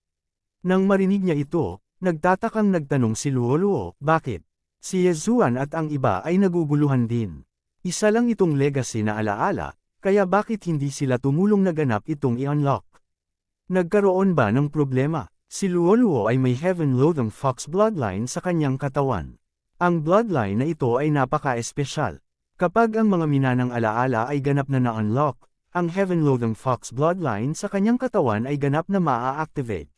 Nang marinig niya ito, nagtatakang nagtanong si Luoluo, bakit? Si Yezuan at ang iba ay naguguluhan din. Isa lang itong legacy na alaala, kaya bakit hindi sila tumulong na ganap itong i-unlock? Nagkaroon ba ng problema? Si Luoluo ay may heaven-loathing fox bloodline sa kanyang katawan. Ang bloodline na ito ay napaka-espesyal. Kapag ang mga minanang alaala ay ganap na na-unlock, ang heaven-loathing fox bloodline sa kanyang katawan ay ganap na maa-activate.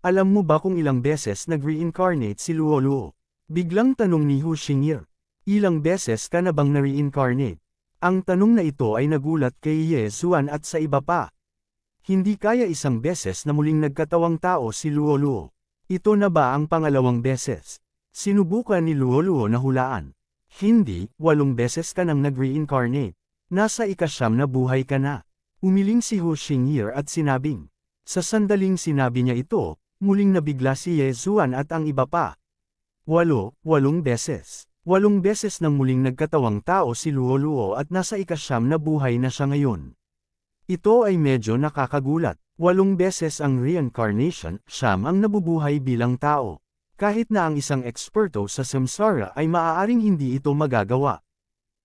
Alam mo ba kung ilang beses nag-reincarnate si Luoluo? Biglang tanong ni Hu Xingye. Ilang beses ka na bang na-reincarnate? Ang tanong na ito ay nagulat kay Yezuan at sa iba pa. Hindi kaya isang beses na muling nagkatawang tao si Luoluo. Ito na ba ang pangalawang beses? Sinubukan ni Luoluo na hulaan. Hindi, 8 beses ka nang nag-reincarnate. Nasa ika-9 na buhay ka na. Umiling si Hu Xingye at sinabing. Sa sandaling sinabi niya ito, muling nabigla si Ye Zuan at ang iba pa. 8 beses. 8 beses nang muling nagkatawang tao si Luoluo at nasa ika-9 na buhay na siya ngayon. Ito ay medyo nakakagulat. 8 beses ang reincarnation, 9 ang nabubuhay bilang tao. Kahit na ang isang eksperto sa samsara ay maaaring hindi ito magagawa.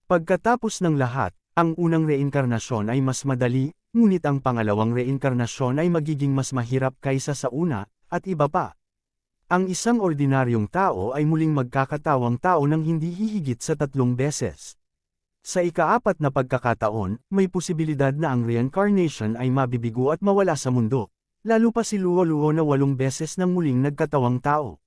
Pagkatapos ng lahat, ang unang reinkarnasyon ay mas madali, ngunit ang pangalawang reinkarnasyon ay magiging mas mahirap kaysa sa una, at iba pa. Ang isang ordinaryong tao ay muling magkakatawang tao ng hindi hihigit sa 3 beses. Sa ika-4 na pagkakataon, may posibilidad na ang reincarnation ay mabibigo at mawala sa mundo, lalo pa si Luoluo na 8 beses nang muling nagkatawang tao.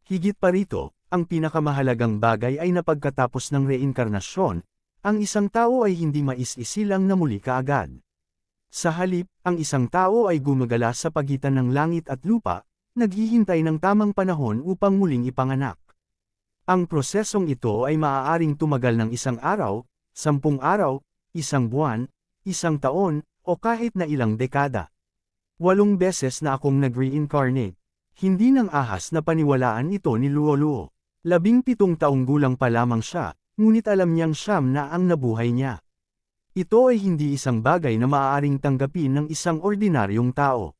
Higit pa rito, ang pinakamahalagang bagay ay na pagkatapos ng reinkarnasyon, ang isang tao ay hindi mais-isilang na muli kaagad. Sa halip, ang isang tao ay gumagala sa pagitan ng langit at lupa, naghihintay ng tamang panahon upang muling ipanganak. Ang prosesong ito ay maaaring tumagal ng 1 araw, 10 araw, 1 buwan, 1 taon, o kahit na ilang dekada. 8 beses na akong nag-reincarnate. Hindi nang ahas na paniwalaan ito ni Luoluo. 17 taong gulang pa lamang siya, ngunit alam niyang 9 na ang nabuhay niya. Ito ay hindi isang bagay na maaaring tanggapin ng isang ordinaryong tao.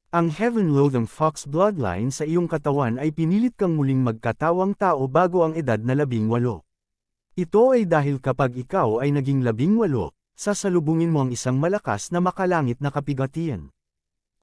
Ang Heaven-Loathing Fox bloodline sa iyong katawan ay pinilit kang muling magkatawang tao bago ang edad na 18. Ito ay dahil kapag ikaw ay naging 18, sasalubungin mo ang isang malakas na makalangit na kapigatian.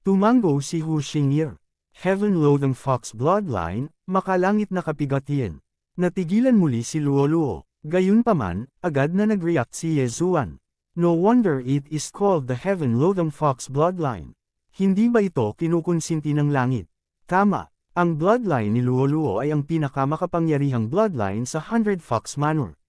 Tumango si Hu Xingye. Heaven-Loathing Fox bloodline, makalangit na kapigatian. Natigilan muli si Luoluo. Gayunpaman, agad na nag-react si Ye Zuan. No wonder it is called the Heaven-Loathing Fox bloodline. Hindi ba ito kinukonsinti ng langit? Tama, ang bloodline ni Luoluo ay ang pinakamakapangyarihang bloodline sa 100 Fox Manor.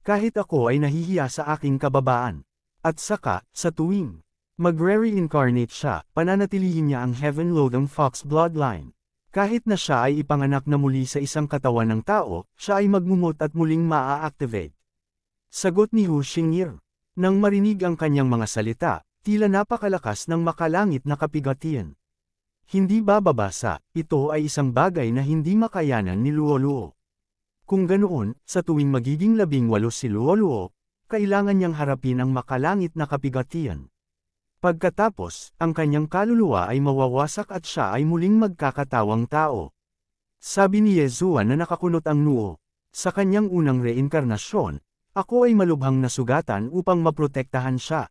Kahit ako ay nahihiya sa aking kababaan. At saka, sa tuwing magre-reincarnate siya, pananatilihin niya ang Heaven-Loathing Fox bloodline. Kahit na siya ay ipanganak na muli sa isang katawan ng tao, siya ay magmumot at muling maa-activate. Sagot ni Hu Xingye. Nang marinig ang kanyang mga salita, tila napakalakas ng makalangit na kapigatian. Hindi bababasa, ito ay isang bagay na hindi makayanan ni Luoluo. Kung ganoon, sa tuwing magiging 18 si Luoluo, kailangan niyang harapin ang makalangit na kapigatian. Pagkatapos, ang kanyang kaluluwa ay mawawasak at siya ay muling magkakatawang tao. Sabi ni Ye Zuan na nakakunot ang noo. Sa kanyang unang reinkarnasyon, ako ay malubhang nasugatan upang maprotektahan siya.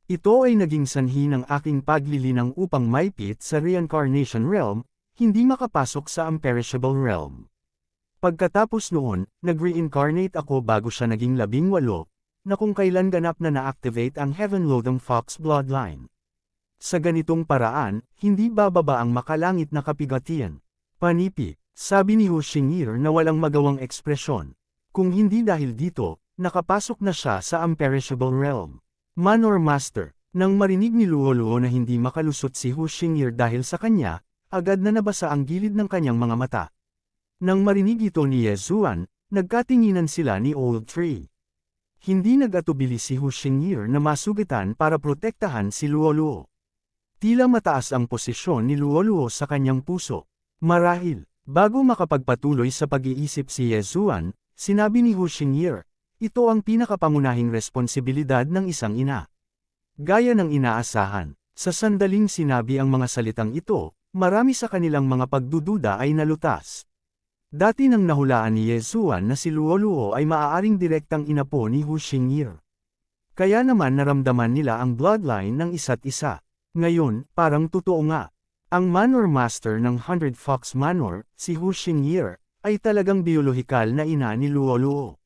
Ito ay naging sanhi ng aking paglilinang upang maipit sa reincarnation realm, hindi makapasok sa imperishable realm. Pagkatapos noon, nag-reincarnate ako bago siya naging 18, na kung kailan ganap na na-activate ang Heaven-Loathing Fox bloodline. Sa ganitong paraan, hindi bababa ang makalangit na kapigatian. Panipi, sabi ni Hu Xingye na walang magawang ekspresyon. Kung hindi dahil dito, nakapasok na siya sa imperishable realm. Manor Master, nang marinig ni Luoluo na hindi makalusot si Hu Xingye dahil sa kanya, agad na nabasa ang gilid ng kanyang mga mata. Nang marinig ito ni Ye Zuan, nagkatinginan sila ni Old Tree. Hindi nag-atubili si Hu Xingye na masugitan para protektahan si Luoluo. Tila mataas ang posisyon ni Luoluo sa kanyang puso. Marahil, bago makapagpatuloy sa pag-iisip si Ye Zuan, sinabi ni Hu Xingye, ito ang pinakapangunahing responsibilidad ng isang ina. Gaya ng inaasahan, sa sandaling sinabi ang mga salitang ito, marami sa kanilang mga pagdududa ay nalutas. Dati nang nahulaan ni Ye Zuan na si Luoluo ay maaaring direktang inapo ni Hu Xingye. Kaya naman naramdaman nila ang bloodline ng isa't isa. Ngayon, parang totoo nga. Ang Manor Master ng 100 Fox Manor, si Hu Xingye, ay talagang biolohikal na ina ni Luoluo.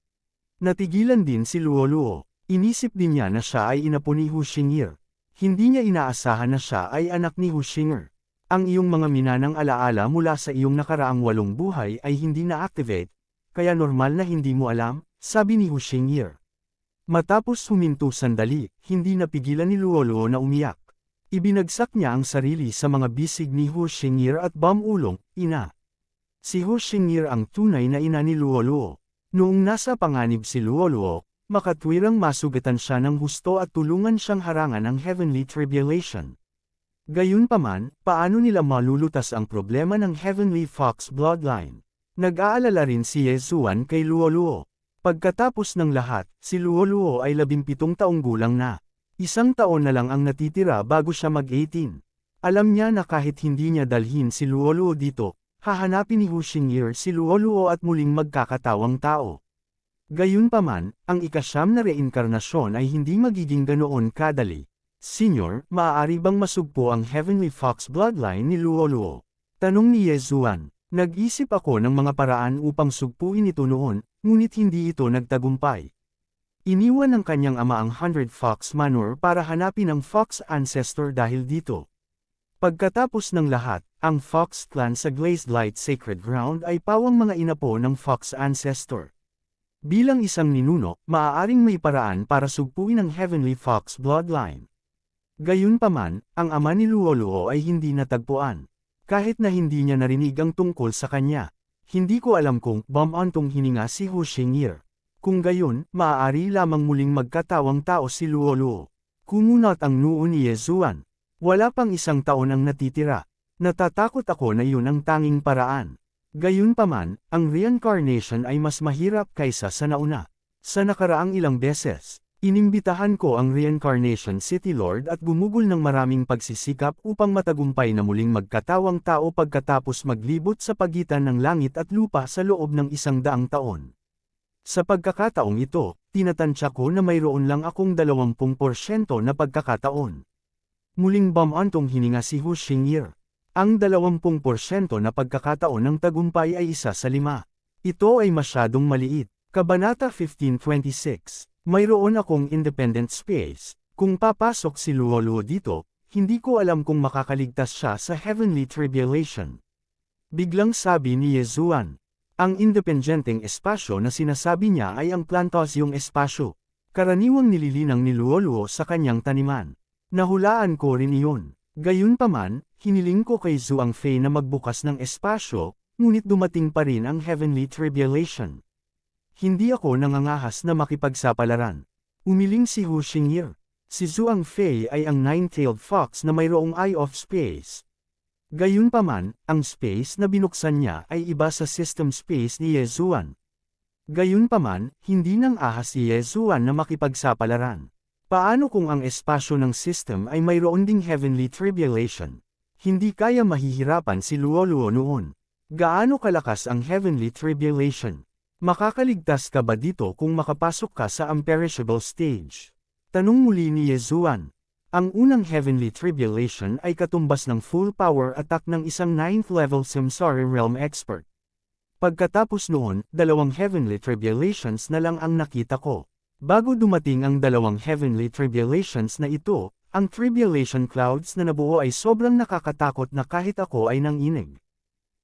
Natigilan din si Luoluo. Inisip din niya na siya ay inapo ni Hu Xingye. Hindi niya inaasahan na siya ay anak ni Hu Xingye. Ang iyong mga minanang alaala mula sa iyong nakaraang 8 buhay ay hindi na-activate, kaya normal na hindi mo alam, sabi ni Hu Xingye. Matapos huminto sandali, hindi napigilan ni Luoluo na umiyak. Ibinagsak niya ang sarili sa mga bisig ni Hu Xingye at bumulong, ina. Si Hu Xingyi ang tunay na ina ni Luoluo. Noong nasa panganib si Luoluo, makatwirang masugatan siya ng husto at tulungan siyang harangan ang Heavenly Tribulation. Gayunpaman, paano nila malulutas ang problema ng Heavenly Fox bloodline? Nag-aalala rin si Yezuan kay Luoluo. Pagkatapos ng lahat, si Luoluo ay 17 taong gulang na. Isang taon na lang ang natitira bago siya mag-18. Alam niya na kahit hindi niya dalhin si Luoluo dito, hahanapin ni Hu Xingyi si Luoluo at muling magkakatawang tao. Gayunpaman, ang ika-9 na reinkarnasyon ay hindi magiging ganoon kadali. Senyor, maaari bang masugpo ang Heavenly Fox bloodline ni Luoluo? Tanong ni Yezuan. Nag-isip ako ng mga paraan upang sugpuin ito noon, ngunit hindi ito nagtagumpay. Iniwan ng kanyang ama ang 100 Fox Manor para hanapin ang Fox Ancestor dahil dito. Pagkatapos ng lahat, ang Fox Clan sa Glazed Light Sacred Ground ay pawang mga inapo ng Fox Ancestor. Bilang isang ninuno, maaaring may paraan para sugpuin ang Heavenly Fox bloodline. Gayunpaman, ang ama ni Luoluo ay hindi natagpuan. Kahit na hindi niya narinig ang tungkol sa kanya. Hindi ko alam kung bumantong hininga si Hu Xingyi. Kung gayon, maaari lamang muling magkatawang tao si Luoluo. Kumunat ang noo ni Yezuan. Wala pang 1 taon ang natitira. Natatakot ako na yun ang tanging paraan. Gayunpaman, ang reincarnation ay mas mahirap kaysa sa nauna. Sa nakaraang ilang beses, inimbitahan ko ang Reincarnation City Lord at gumugol ng maraming pagsisikap upang matagumpay na muling magkatawang tao pagkatapos maglibot sa pagitan ng langit at lupa sa loob ng 100 taon. Sa pagkakataong ito, tinatansya ko na mayroon lang akong 20% na pagkakataon. Muling bumantong hininga si Hu Xingyi. Ang 20% na pagkakataon ng tagumpay ay 1 sa 5. Ito ay masyadong maliit. Kabanata 1526. Mayroon akong independent space. Kung papasok si Luoluo dito, hindi ko alam kung makakaligtas siya sa Heavenly Tribulation. Biglang sabi ni Yezuan. Ang independenteng espasyo na sinasabi niya ay ang plantasyong espasyo. Karaniwang nililinang ni Luoluo sa kanyang taniman. Nahulaan ko rin iyon. Gayunpaman, hiniling ko kay Zhuang Fei na magbukas ng espasyo, ngunit dumating pa rin ang Heavenly Tribulation. Hindi ako nangangahas na makipagsapalaran. Umiling si Hu Xingyi. Si Zhuang Fei ay ang 9-tailed fox na mayroong eye of space. Gayunpaman, ang space na binuksan niya ay iba sa system space ni Yezuan. Gayunpaman, hindi nang ahas si Yezuan na makipagsapalaran. Paano kung ang espasyo ng system ay mayroon ding Heavenly Tribulation? Hindi kaya mahihirapan si Luoluo noon. Gaano kalakas ang Heavenly Tribulation? Makakaligtas ka ba dito kung makapasok ka sa unperishable stage? Tanong muli ni Yezuan. Ang unang Heavenly Tribulation ay katumbas ng full power attack ng isang 9th level Samsara Realm expert. Pagkatapos noon, 2 Heavenly Tribulations na lang ang nakita ko. Bago dumating ang 2 Heavenly Tribulations na ito, ang Tribulation Clouds na nabuo ay sobrang nakakatakot na kahit ako ay nanginig.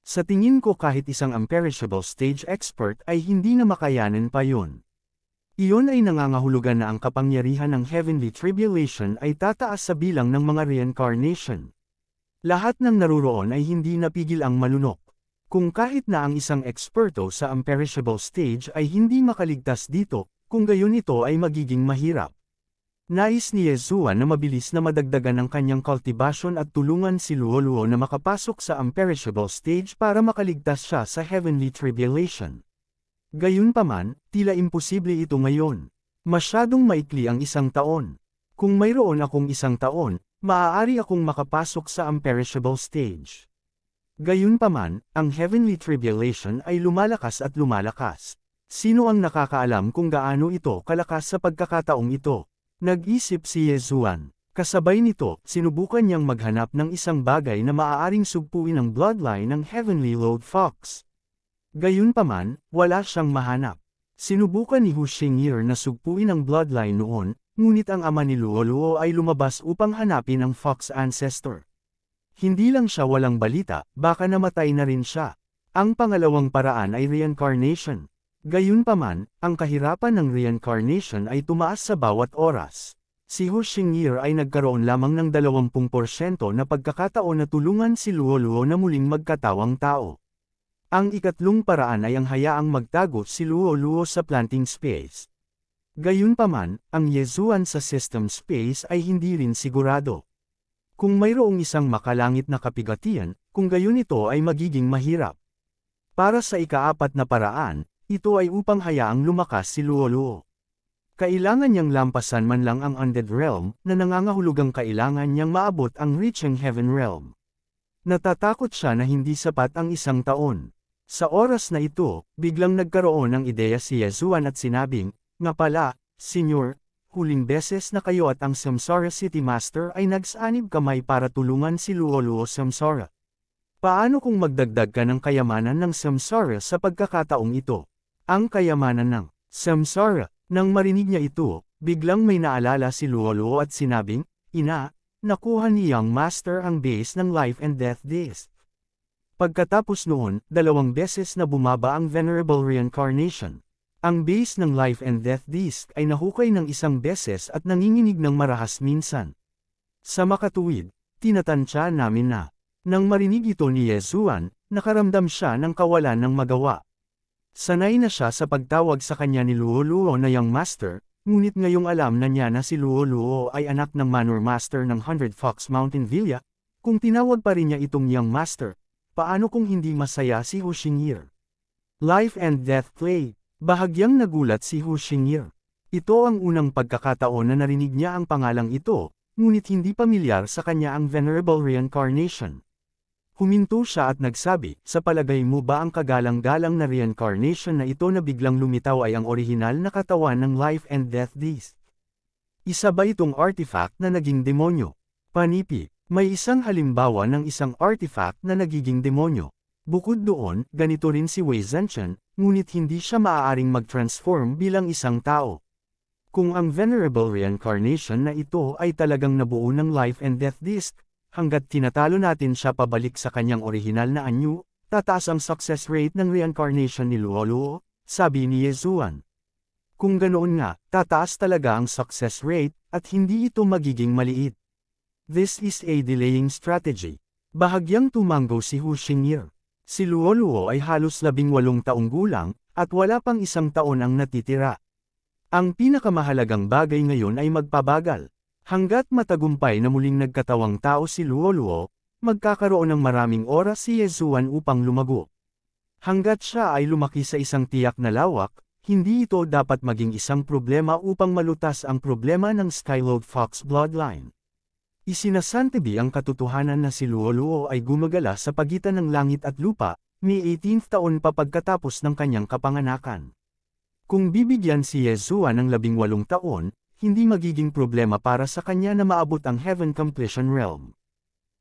Sa tingin ko kahit isang unperishable stage expert ay hindi na makayanan pa yun. Iyon ay nangangahulugan na ang kapangyarihan ng Heavenly Tribulation ay tataas sa bilang ng mga reincarnation. Lahat ng naruroon ay hindi napigil ang malunok. Kung kahit na ang isang eksperto sa unperishable stage ay hindi makaligtas dito, kung gayon ito ay magiging mahirap. Nais ni Yezuan na mabilis na madagdagan ang kanyang cultivation at tulungan si Luoluo na makapasok sa unperishable stage para makaligtas siya sa Heavenly Tribulation. Gayunpaman, tila imposible ito ngayon. Masyadong maikli ang 1 taon. Kung mayroon akong 1 taon, maaari akong makapasok sa unperishable stage. Gayunpaman, ang Heavenly Tribulation ay lumalakas at lumalakas. Sino ang nakakaalam kung gaano ito kalakas sa pagkakataong ito? Nag-isip si Yezuan. Kasabay nito, sinubukan niyang maghanap ng isang bagay na maaaring sugpuin ang bloodline ng Heavenly Lord Fox. Gayunpaman, wala siyang mahanap. Sinubukan ni Hu Xingyi na sugpuin ang bloodline noon, ngunit ang ama ni Luoluo ay lumabas upang hanapin ang Fox Ancestor. Hindi lang siya walang balita, baka namatay na rin siya. Ang pangalawang paraan ay reincarnation. Gayunpaman, ang kahirapan ng reincarnation ay tumaas sa bawat oras. Si Hu Xingyi ay nagkaroon lamang ng 20% na pagkakataon na tulungan si Luoluo na muling magkatawang tao. Ang ikatlong paraan ay ang hayaang magtago si Luo-Luo sa planting space. Gayunpaman, ang Yezuan sa system space ay hindi rin sigurado. Kung mayroong isang makalangit na kapigatian, kung gayon ito ay magiging mahirap. Para sa ikaapat na paraan, ito ay upang hayaang lumakas si Luo-Luo. Kailangan niyang lampasan man lang ang undead realm, na nangangahulugang kailangan niyang maabot ang reaching heaven realm. Natatakot siya na hindi sapat ang 1 taon. Sa oras na ito, biglang nagkaroon ng ideya si Yezuan at sinabing, "Nga pala, Senyor, huling beses na kayo at ang Samsara City Master ay nagsanib kamay para tulungan si Luo-Luo Samsara. Paano kung magdagdag ka ng kayamanan ng Samsara sa pagkakataong ito?" Ang kayamanan ng Samsara. Nang marinig niya ito, biglang may naalala si Luo-Luo at sinabing, "Ina, nakuha ni Young Master ang base ng Life and Death Disc." Pagkatapos noon, 2 beses na bumaba ang Venerable Reincarnation. Ang base ng Life and Death Disc ay nahukay ng 1 beses at nanginginig ng marahas minsan. Sa makatuwid, tinatansya namin na, nang marinig ito ni Yezuan, nakaramdam siya ng kawalan ng magawa. Sanay na siya sa pagtawag sa kanya ni Luo-Luo na Young Master, ngunit ngayong alam na niya na si Luo-Luo ay anak ng Manor Master ng 100 Fox Mountain Villa, kung tinawag pa rin niya itong Young Master, paano kung hindi masaya si Hu Xingye? Life and Death Play. Bahagyang nagulat si Hu Xingye. Ito ang unang pagkakataon na narinig niya ang pangalang ito, ngunit hindi pamilyar sa kanya ang Venerable Reincarnation. Huminto siya at nagsabi, "Sa palagay mo ba ang kagalang-galang na reincarnation na ito na biglang lumitaw ay ang orihinal na katawan ng Life and Death Disc? Isa ba itong artifact na naging demonyo?" Panipi, may isang halimbawa ng isang artifact na nagiging demonyo. Bukod doon, ganito rin si Wei Zhenchen, ngunit hindi siya maaaring mag-transform bilang isang tao. Kung ang Venerable Reincarnation na ito ay talagang nabuo ng Life and Death Disc, hanggat tinatalo natin siya pabalik sa kanyang orihinal na anyo, tataas ang success rate ng reincarnation ni Luo-Luo, sabi ni Yezuan. Kung ganoon nga, tataas talaga ang success rate, at hindi ito magiging maliit. This is a delaying strategy. Bahagyang tumango si Hu Xingye. Si Luo-Luo ay halos 18 taong gulang, at wala pang 1 taon ang natitira. Ang pinakamahalagang bagay ngayon ay magpabagal. Hanggat matagumpay na muling nagkatawang tao si Luo-Luo, magkakaroon ng maraming oras si Yezuan upang lumago. Hanggat siya ay lumaki sa isang tiyak na lawak, hindi ito dapat maging isang problema upang malutas ang problema ng Skylord Fox bloodline. Isinasantabi ang katotohanan na si Luo-Luo ay gumagala sa pagitan ng langit at lupa, may 18th taon pa pagkatapos ng kanyang kapanganakan. Kung bibigyan si Yezuan ng 18 taon, hindi magiging problema para sa kanya na maabot ang Heaven Completion Realm.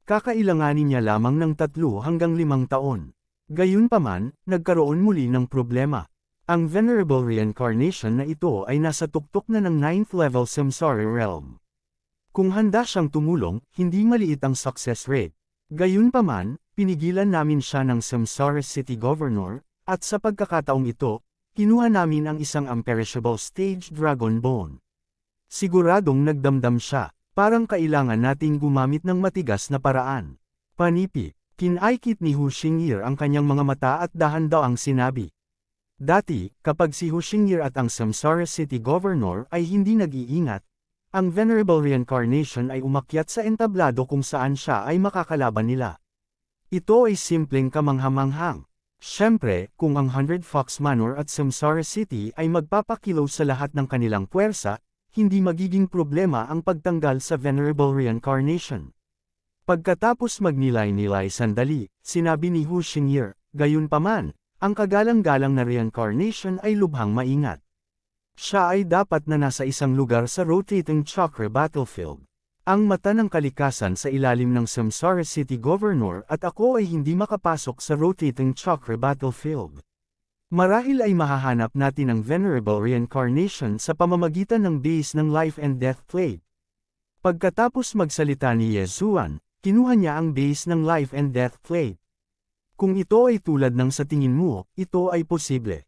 Kakailanganin niya lamang ng 3 hanggang 5 taon. Gayunpaman, nagkaroon muli ng problema. Ang Venerable Reincarnation na ito ay nasa tuktok na ng 9th level Samsara Realm. Kung handa siyang tumulong, hindi maliit ang success rate. Gayunpaman, pinigilan namin siya ng Samsara City Governor, at sa pagkakataong ito, kinuha namin ang isang imperishable stage dragon bone. Siguradong nagdamdam siya, parang kailangan nating gumamit ng matigas na paraan. Panipi, kinaikit ni Hu Xingye ang kanyang mga mata at dahan-dahang sinabi. Dati, kapag si Hu Xingye at ang Samsara City Governor ay hindi nag-iingat, ang Venerable Reincarnation ay umakyat sa entablado kung saan siya ay makakalaban nila. Ito ay simpleng kamanghamanghang. Siyempre, kung ang 100 Fox Manor at Samsara City ay magpapakilaw sa lahat ng kanilang puwersa, hindi magiging problema ang pagtanggal sa Venerable Reincarnation. Pagkatapos magnilay-nilay sandali, sinabi ni Hu Xingye, "Gayunpaman, ang kagalang-galang na reincarnation ay lubhang maingat. Siya ay dapat na nasa isang lugar sa rotating chakra battlefield. Ang mata ng kalikasan sa ilalim ng Samsara City Governor at ako ay hindi makapasok sa rotating chakra battlefield. Marahil ay mahahanap natin ang Venerable Reincarnation sa pamamagitan ng base ng Life and Death Plate." Pagkatapos magsalita ni Yezuan, kinuha niya ang base ng Life and Death Plate. Kung ito ay tulad ng sa tingin mo, ito ay posible.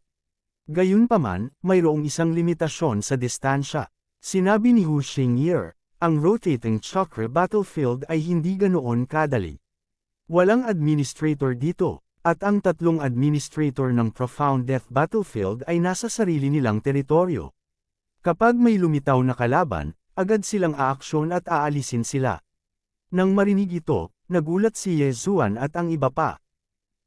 Gayunpaman, mayroong isang limitasyon sa distansya. Sinabi ni Hu Xingye, ang rotating chakra battlefield ay hindi ganoon kadali. Walang administrator dito. At ang tatlong administrator ng Profound Death Battlefield ay nasa sarili nilang teritoryo. Kapag may lumitaw na kalaban, agad silang aaksyon at aalisin sila. Nang marinig ito, nagulat si Ye Zuan at ang iba pa.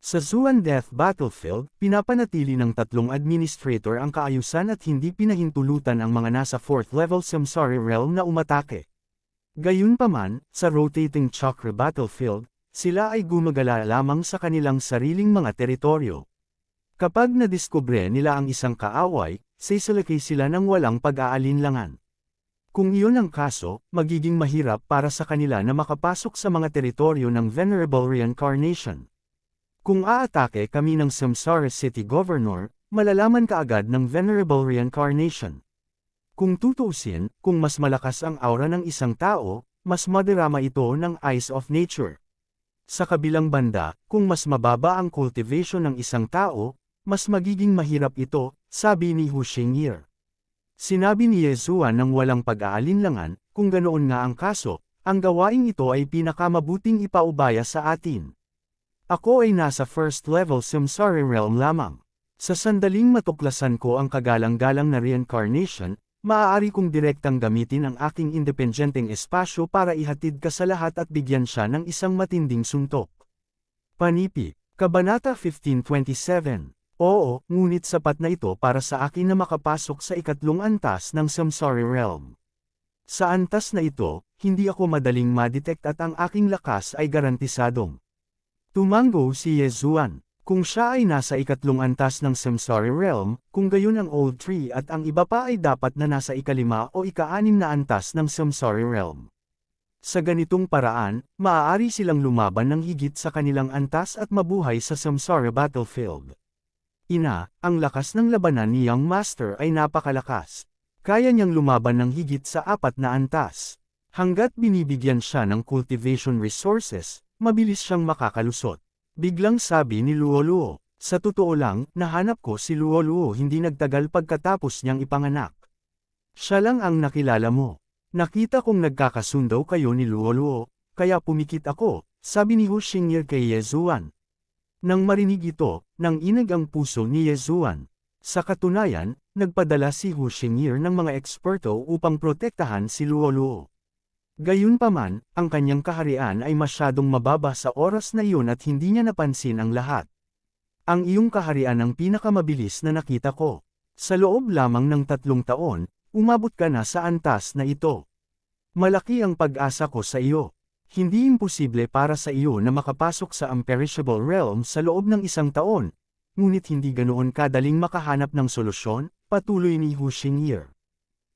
Sa Zuan Death Battlefield, pinapanatili ng tatlong administrator ang kaayusan at hindi pinahintulutan ang mga nasa 4th level Samsara Realm na umatake. Gayunpaman, sa Rotating Chakra Battlefield, sila ay gumagala lamang sa kanilang sariling mga teritoryo. Kapag nadiskubre nila ang isang kaaway, sisalakay sila ng walang pag-aalinlangan. Kung iyon ang kaso, magiging mahirap para sa kanila na makapasok sa mga teritoryo ng Venerable Reincarnation. Kung aatake kami ng Samsara City Governor, malalaman kaagad ng Venerable Reincarnation. Kung tutuusin, kung mas malakas ang aura ng isang tao, mas madarama ito ng Eyes of Nature. Sa kabilang banda, kung mas mababa ang cultivation ng isang tao, mas magiging mahirap ito, sabi ni Hu Xingye. Sinabi ni Ye Zuan ng walang pag-aalinlangan, kung ganoon nga ang kaso, ang gawaing ito ay pinakamabuting ipaubaya sa atin. Ako ay nasa 1st level Samsara Realm lamang. Sa sandaling matuklasan ko ang kagalang-galang na reincarnation, maaari kong direktang gamitin ang aking independenteng espasyo para ihatid ka sa lahat at bigyan siya ng isang matinding suntok. Panipi, Kabanata 1527. Oo, ngunit sapat na ito para sa akin na makapasok sa ikatlong antas ng Samsara Realm. Sa antas na ito, hindi ako madaling madetect at ang aking lakas ay garantisadong. Tumango si Ye Zuan. Kung siya ay nasa ikatlong antas ng Samsara Realm, kung gayon ang Old Tree at ang iba pa ay dapat na nasa ika-5 o ika-6 na antas ng Samsara Realm. Sa ganitong paraan, maaari silang lumaban ng higit sa kanilang antas at mabuhay sa Samsara Battlefield. Ang lakas ng labanan ni Young Master ay napakalakas. Kaya niyang lumaban ng higit sa 4 na antas. Hanggat binibigyan siya ng cultivation resources, mabilis siyang makakalusot. Biglang sabi ni Luo Luo, sa totoo lang, nahanap ko si Luo Luo hindi nagtagal pagkatapos niyang ipanganak. Siya lang ang nakilala mo. Nakita kong nagkakasundo kayo ni Luo Luo, kaya pumikit ako, sabi ni Hu Xingye kay Ye Zuan. Nang marinig ito, nanginag ang puso ni Ye Zuan. Sa katunayan, nagpadala si Hu Xingye ng mga eksperto upang protektahan si Luo Luo. Gayunpaman, ang kanyang kaharian ay masyadong mababa sa oras na iyon at hindi niya napansin ang lahat. Ang iyong kaharian ang pinakamabilis na nakita ko. Sa loob lamang ng 3 taon, umabot ka na sa antas na ito. Malaki ang pag-asa ko sa iyo. Hindi imposible para sa iyo na makapasok sa Imperishable Realm sa loob ng 1 taon, ngunit hindi ganoon kadaling makahanap ng solusyon, patuloy ni Hu Xingye.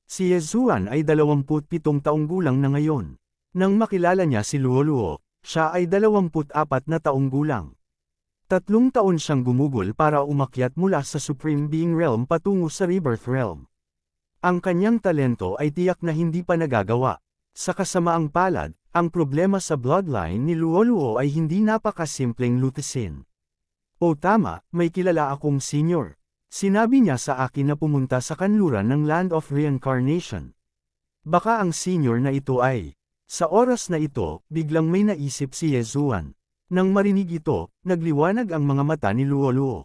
Si Ye Zuan ay 27 taong gulang na ngayon. Nang makilala niya si Luo Luo, siya ay 24 na taong gulang. 3 taon siyang gumugol para umakyat mula sa Supreme Being Realm patungo sa Rebirth Realm. Ang kanyang talento ay tiyak na hindi pa nagagawa. Sa kasamaang palad, ang problema sa bloodline ni Luo Luo ay hindi napakasimpleng lutasin. O tama, may kilala akong senior. Sinabi niya sa akin na pumunta sa kanluran ng Land of Reincarnation. Baka ang senior na ito ay. Sa oras na ito, biglang may naisip si Ye Zuan. Nang marinig ito, nagliwanag ang mga mata ni Luo Luo.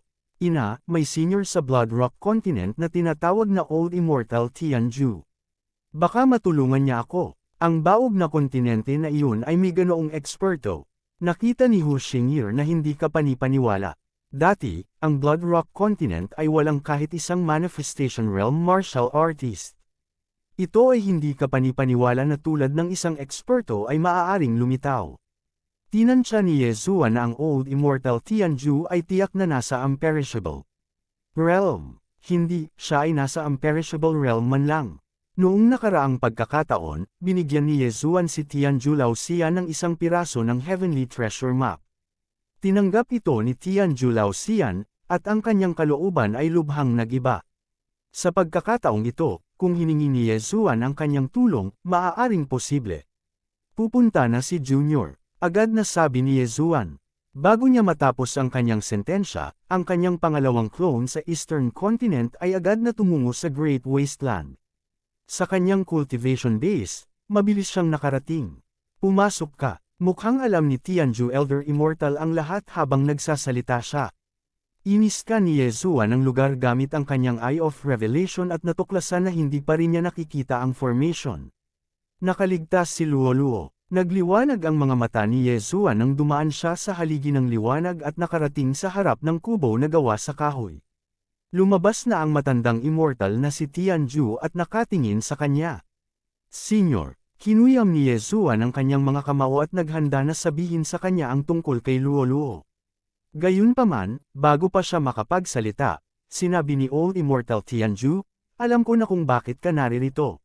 May senior sa Blood Rock Continent na tinatawag na Old Immortal Tianju. Baka matulungan niya ako. Ang baog na kontinente na iyon ay may ganoong eksperto. Nakita ni Hu Xingye na hindi ka panipaniwala. Dati, ang Blood Rock Continent ay walang kahit isang Manifestation Realm martial artist. Ito ay hindi ka panipaniwala na tulad ng isang eksperto ay maaaring lumitaw. Tinansya ni Ye Zuan na ang Old Immortal Tianju ay tiyak na nasa Imperishable Realm. Hindi, siya ay nasa Imperishable Realm man lang. Noong nakaraang pagkakataon, binigyan ni Ye Zuan si Tianju Laoxia ng isang piraso ng Heavenly Treasure Map. Tinanggap ito ni Tianju Laoxian, at ang kanyang kalooban ay lubhang nag-iba. Sa pagkakataong ito, kung hiningi ni Ye Zuan ang kanyang tulong, maaaring posible. Pupunta na si Junior, agad na sabi ni Ye Zuan. Bago niya matapos ang kanyang sentensya, ang kanyang pangalawang clone sa Eastern Continent ay agad na tumungo sa Great Wasteland. Sa kanyang cultivation base, mabilis siyang nakarating. Pumasok ka, Mukhang alam ni Tianju Elder Immortal ang lahat habang nagsasalita siya. Iniska ni Yezuan ang lugar gamit ang kanyang Eye of Revelation at natuklasan na hindi pa rin niya nakikita ang formation. Nakaligtas si Luoluo. Nagliwanag ang mga mata ni Yezuan nang dumaan siya sa haligi ng liwanag at nakarating sa harap ng kubo na gawa sa kahoy. Lumabas na ang matandang immortal na si Tianju at nakatingin sa kanya. Senyor, kinuyam ni Yezuan ang kanyang mga kamao at naghanda na sabihin sa kanya ang tungkol kay Luoluo. Gayunpaman, bago pa siya makapagsalita, sinabi ni Old Immortal Tianju, alam ko na kung bakit ka naririto.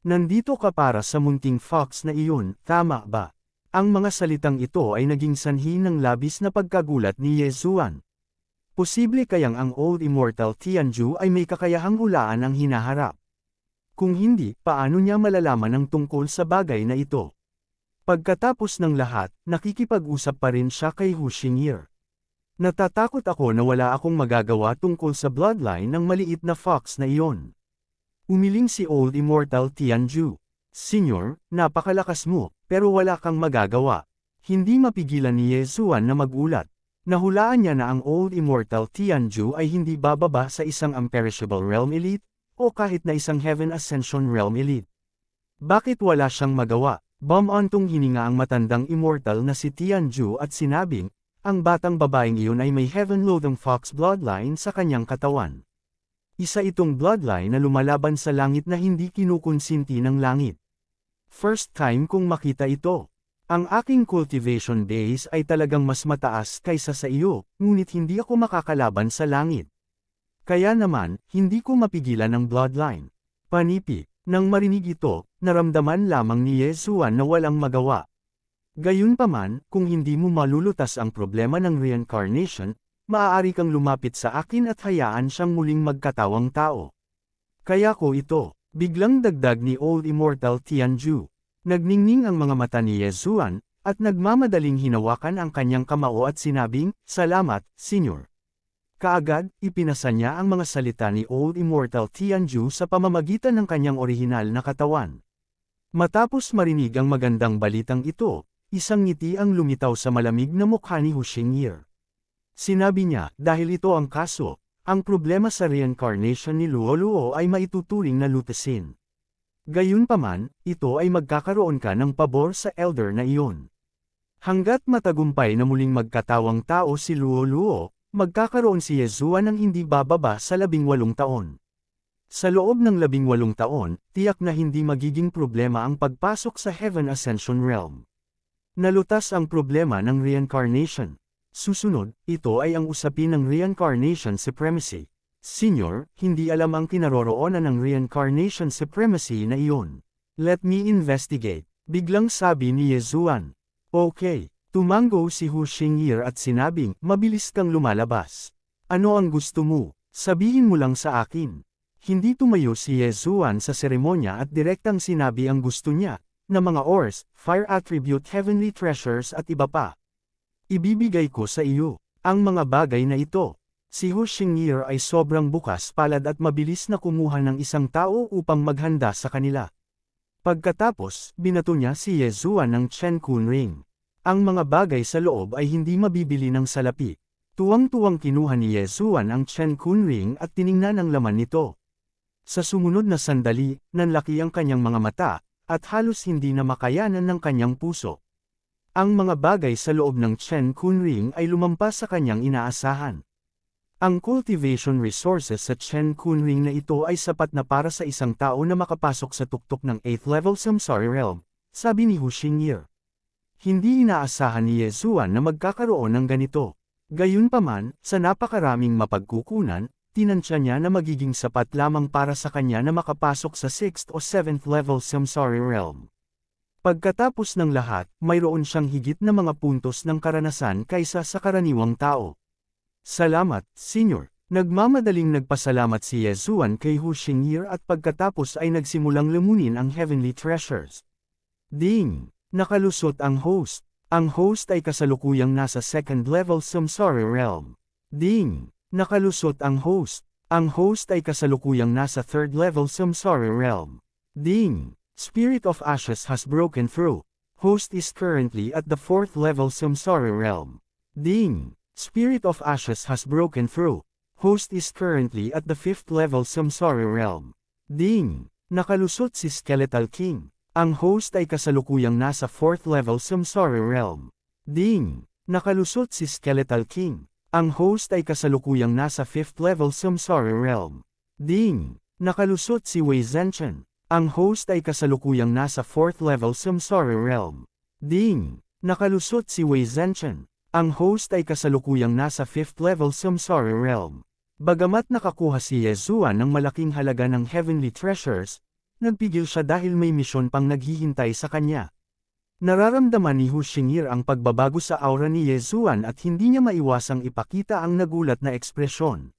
Nandito ka para sa munting fox na iyon, tama ba? Ang mga salitang ito ay naging sanhi ng labis na pagkagulat ni Yezuan. Posible kayang ang Old Immortal Tianju ay may kakayahang hulaan ang hinaharap. Kung hindi, paano niya malalaman ang tungkol sa bagay na ito? Pagkatapos ng lahat, nakikipag-usap pa rin siya kay Hu Xingye. Natatakot ako na wala akong magagawa tungkol sa bloodline ng maliit na fox na iyon. Umiling si Old Immortal Tianju. Senyor, napakalakas mo, pero wala kang magagawa. Hindi mapigilan ni Yezuan na magulat. Nahulaan niya na ang Old Immortal Tianju ay hindi bababa sa isang Imperishable Realm Elite, o kahit na isang Heaven Ascension Realm Elite. Bakit wala siyang magawa? Bumantong hininga ang matandang immortal na si Tianju at sinabing, ang batang babaeng iyon ay may Heaven-loathing Fox bloodline sa kanyang katawan. Isa itong bloodline na lumalaban sa langit na hindi kinukonsinti ng langit. First time kong makita ito. Ang aking cultivation base ay talagang mas mataas kaysa sa iyo, ngunit hindi ako makakalaban sa langit. Kaya naman, hindi ko mapigilan ang bloodline. Panipi, nang marinig ito, naramdaman lamang ni Yezuan na walang magawa. Gayunpaman, kung hindi mo malulutas ang problema ng reincarnation, maaari kang lumapit sa akin at hayaan siyang muling magkatawang tao. Kaya ko ito, biglang dagdag ni Old Immortal Tianju. Nagningning ang mga mata ni Yezuan, at nagmamadaling hinawakan ang kanyang kamao at sinabing, salamat, Senyor. Kaagad, ipinasa niya ang mga salita ni Old Immortal Tianju sa pamamagitan ng kanyang orihinal na katawan. Matapos marinig ang magandang balitang ito, isang ngiti ang lumitaw sa malamig na mukha ni Hu Xingye. Sinabi niya, dahil ito ang kaso, ang problema sa reincarnation ni Luoluo ay maituturing na lutasin. Gayunpaman, ito ay magkakaroon ka ng pabor sa elder na iyon. Hanggat matagumpay na muling magkatawang tao si Luoluo, magkakaroon si Yezuan ng hindi bababa sa 18 taon. Sa loob ng 18 taon, tiyak na hindi magiging problema ang pagpasok sa Heaven Ascension Realm. Nalutas ang problema ng reincarnation. Susunod, ito ay ang usapin ng reincarnation supremacy. Senyor, hindi alam ang kinaroroonan ng reincarnation supremacy na iyon. Let me investigate. Biglang sabi ni Yezuan. Okay, tumango si Hu Xingye at sinabing, mabilis kang lumalabas. Ano ang gusto mo? Sabihin mo lang sa akin. Hindi tumayo si Yezuan sa seremonya at direktang sinabi ang gusto niya, na mga ores, fire attribute heavenly treasures at iba pa. Ibibigay ko sa iyo ang mga bagay na ito. Si Hu Xingye ay sobrang bukas palad at mabilis na kumuha ng isang tao upang maghanda sa kanila. Pagkatapos, binato niya si Yezuan ng Chen Kun Ring. Ang mga bagay sa loob ay hindi mabibili ng salapi. Tuwang-tuwang kinuha ni Yezuan ang Chen Kun Ring at tiningnan ang laman nito. Sa sumunod na sandali, nanlaki ang kanyang mga mata, at halos hindi na makayanan ng kanyang puso. Ang mga bagay sa loob ng Chen Kun Ring ay lumampas sa kanyang inaasahan. Ang cultivation resources sa Chen Kun Ring na ito ay sapat na para sa isang tao na makapasok sa tuktok ng 8th level Samsara Realm, sabi ni Hu Xingye. Hindi inaasahan ni Yezuan na magkakaroon ng ganito. Gayunpaman, sa napakaraming mapagkukunan, tinansya niya na magiging sapat lamang para sa kanya na makapasok sa 6th o 7th level Samsara Realm. Pagkatapos ng lahat, mayroon siyang higit na mga puntos ng karanasan kaysa sa karaniwang tao. Salamat, Senyor. Nagmamadaling nagpasalamat si Yezuan kay Hu Xingye at pagkatapos ay nagsimulang lumunin ang heavenly treasures. Ding! Nakalusot ang host. Ang host ay kasalukuyang nasa 2nd level Samsara Realm. Ding! Nakalusot ang host. Ang host ay kasalukuyang nasa 3rd level Samsara Realm. Ding! Spirit of Ashes has broken through. Host is currently at the 4th level Samsara realm. Ding! Spirit of Ashes has broken through. Host is currently at the 5th level Samsara realm. Ding! Nakalusot si Skeletal King. Ang host ay kasalukuyang nasa 4th level Samsara realm. Ding! Nakalusot si Skeletal King. Ang host ay kasalukuyang nasa 5th level Samsara realm. Ding! Nakalusot si Wei Zhenchen. Ang host ay kasalukuyang nasa 4th level Samsara realm. Ding! Nakalusot si Wei Zhenchen. Ang host ay kasalukuyang nasa 5th level Samsara realm. Bagamat nakakuha si Yezuan ng malaking halaga ng heavenly treasures, nagpigil siya dahil may misyon pang naghihintay sa kanya. Nararamdaman ni Hu Xingyi ang pagbabago sa aura ni Yezuan at hindi niya maiwasang ipakita ang nagulat na ekspresyon.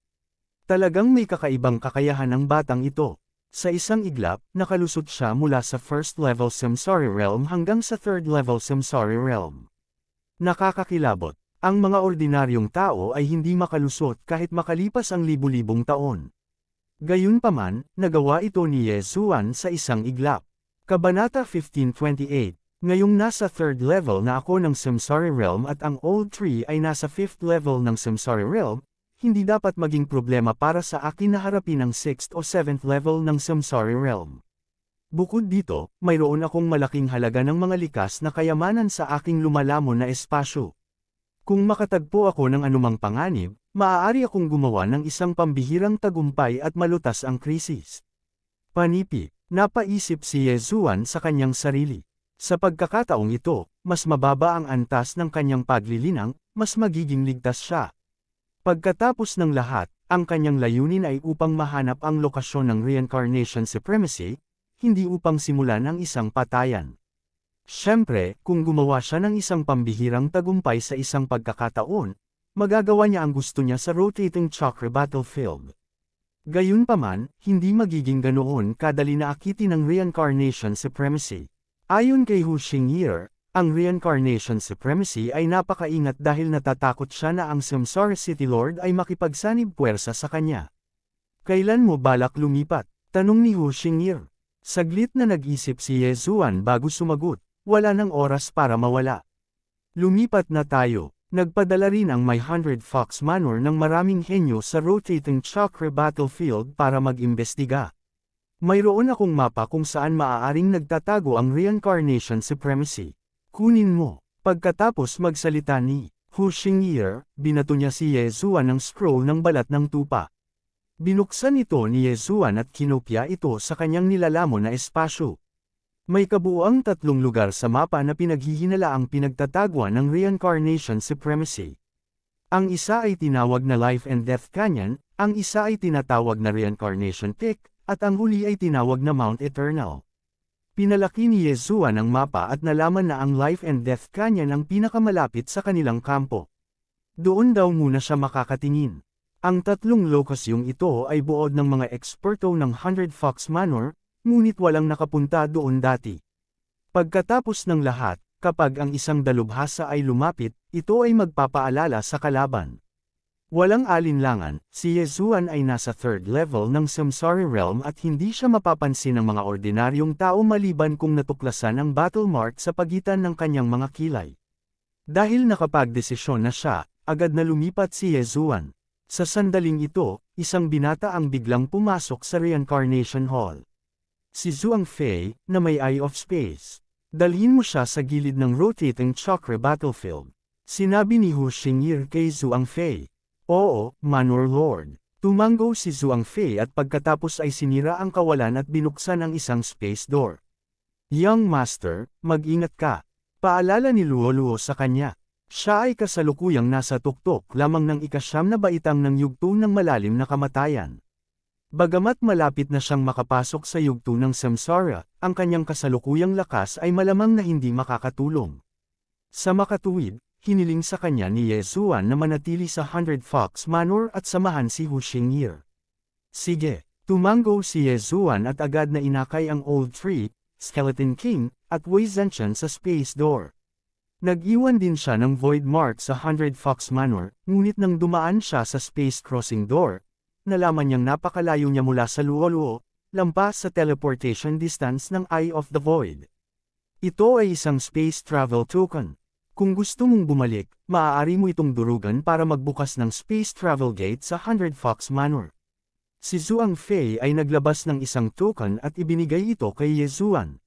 Talagang may kakaibang kakayahan ang batang ito. Sa isang iglap, nakalusot siya mula sa 1st level Samsara realm hanggang sa 3rd level Samsara realm. Nakakakilabot. Ang mga ordinaryong tao ay hindi makalusot kahit makalipas ang libu-libong taon. Gayunpaman, nagawa ito ni Yezuan sa isang iglap. Kabanata 15:28. Ngayong nasa 3rd level na ako ng Samsara realm at ang old tree ay nasa 5th level ng Samsara realm, hindi dapat maging problema para sa akin na harapin ang 6th o 7th level ng Samsara realm. Bukod dito, mayroon akong malaking halaga ng mga likas na kayamanan sa aking lumalamon na espasyo. Kung makatagpo ako ng anumang panganib, maaari akong gumawa ng isang pambihirang tagumpay at malutas ang krisis. Panipi, napaisip si Yezuan sa kanyang sarili. Sa pagkakataong ito, mas mababa ang antas ng kanyang paglilinang, mas magiging ligtas siya. Pagkatapos ng lahat, ang kanyang layunin ay upang mahanap ang lokasyon ng Reincarnation Supremacy, hindi upang simulan ang isang patayan. Siyempre, kung gumawa siya ng isang pambihirang tagumpay sa isang pagkakataon, magagawa niya ang gusto niya sa rotating chakra battlefield. Gayunpaman, hindi magiging ganoon kadali na akitin ng Reincarnation Supremacy. Ayon kay Hu Xingyi, ang Reincarnation Supremacy ay napakaingat dahil natatakot siya na ang Samsara City Lord ay makipagsanib puwersa sa kanya. Kailan mo balak lumipat? Tanong ni Hu Xingyi. Saglit na nag-isip si Yezuan bago sumagot, wala nang oras para mawala. Lumipat na tayo. Nagpadala rin ang My 100 Fox Manor ng maraming henyo sa rotating chakra battlefield para mag-imbestiga. Mayroon akong mapa kung saan maaaring nagtatago ang Reincarnation Supremacy. Kunin mo. Pagkatapos magsalita ni Hu Xingyi, binato niya si Yezuan ng scroll ng balat ng tupa. Binuksan ito ni Yezuan at kinopya ito sa kanyang nilalamon na espasyo. May kabuuang 3 lugar sa mapa na pinaghihinalaang pinagtatagwan ng Reincarnation Supremacy. Ang isa ay tinawag na Life and Death Canyon, ang isa ay tinatawag na Reincarnation Peak, at ang huli ay tinawag na Mount Eternal. Pinalaki ni Yezuan ang mapa at nalaman na ang Life and Death Canyon ang pinakamalapit sa kanilang kampo. Doon daw muna siya makakatingin. Ang 3 lokasyong ito ay buod ng mga eksperto ng 100 Fox Manor, ngunit walang nakapunta doon dati. Pagkatapos ng lahat, kapag ang isang dalubhasa ay lumapit, ito ay magpapaalala sa kalaban. Walang alinlangan, si Yezuan ay nasa 3rd level ng Samsara realm at hindi siya mapapansin ng mga ordinaryong tao maliban kung natuklasan ang battle mark sa pagitan ng kanyang mga kilay. Dahil nakapagdesisyon na siya, agad na lumipat si Yezuan. Sa sandaling ito, isang binata ang biglang pumasok sa Reincarnation Hall. Si Zhuang Fei, na may Eye of Space. Dalhin mo siya sa gilid ng rotating chakra battlefield. Sinabi ni Hu Xingyi kay Zhuang Fei. Oo, Manor Lord. Tumango si Zhuang Fei at pagkatapos ay sinira ang kawalan at binuksan ang isang space door. Young Master, mag-ingat ka. Paalala ni Luo sa kanya. Siya ay kasalukuyang nasa tuktok lamang ng ika-9 na baitang ng yugto ng malalim na kamatayan. Bagamat malapit na siyang makapasok sa yugto ng samsara, ang kanyang kasalukuyang lakas ay malamang na hindi makakatulong. Sa makatuwid, hiniling sa kanya ni Yezuan na manatili sa 100 Fox Manor at samahan si Hu Xingyi. Sige, tumango si Yezuan at agad na inakay ang Old Tree, Skeleton King, at Wei Zhenchen sa space door. Nag-iwan din siya ng void mark sa 100 Fox Manor, ngunit nang dumaan siya sa space crossing door, nalaman niyang napakalayo niya mula sa Luo, lampas sa teleportation distance ng Eye of the Void. Ito ay isang space travel token. Kung gusto mong bumalik, maaari mo itong durugan para magbukas ng space travel gate sa 100 Fox Manor. Si Zhuang Fei ay naglabas ng isang token at ibinigay ito kay Ye Zuan.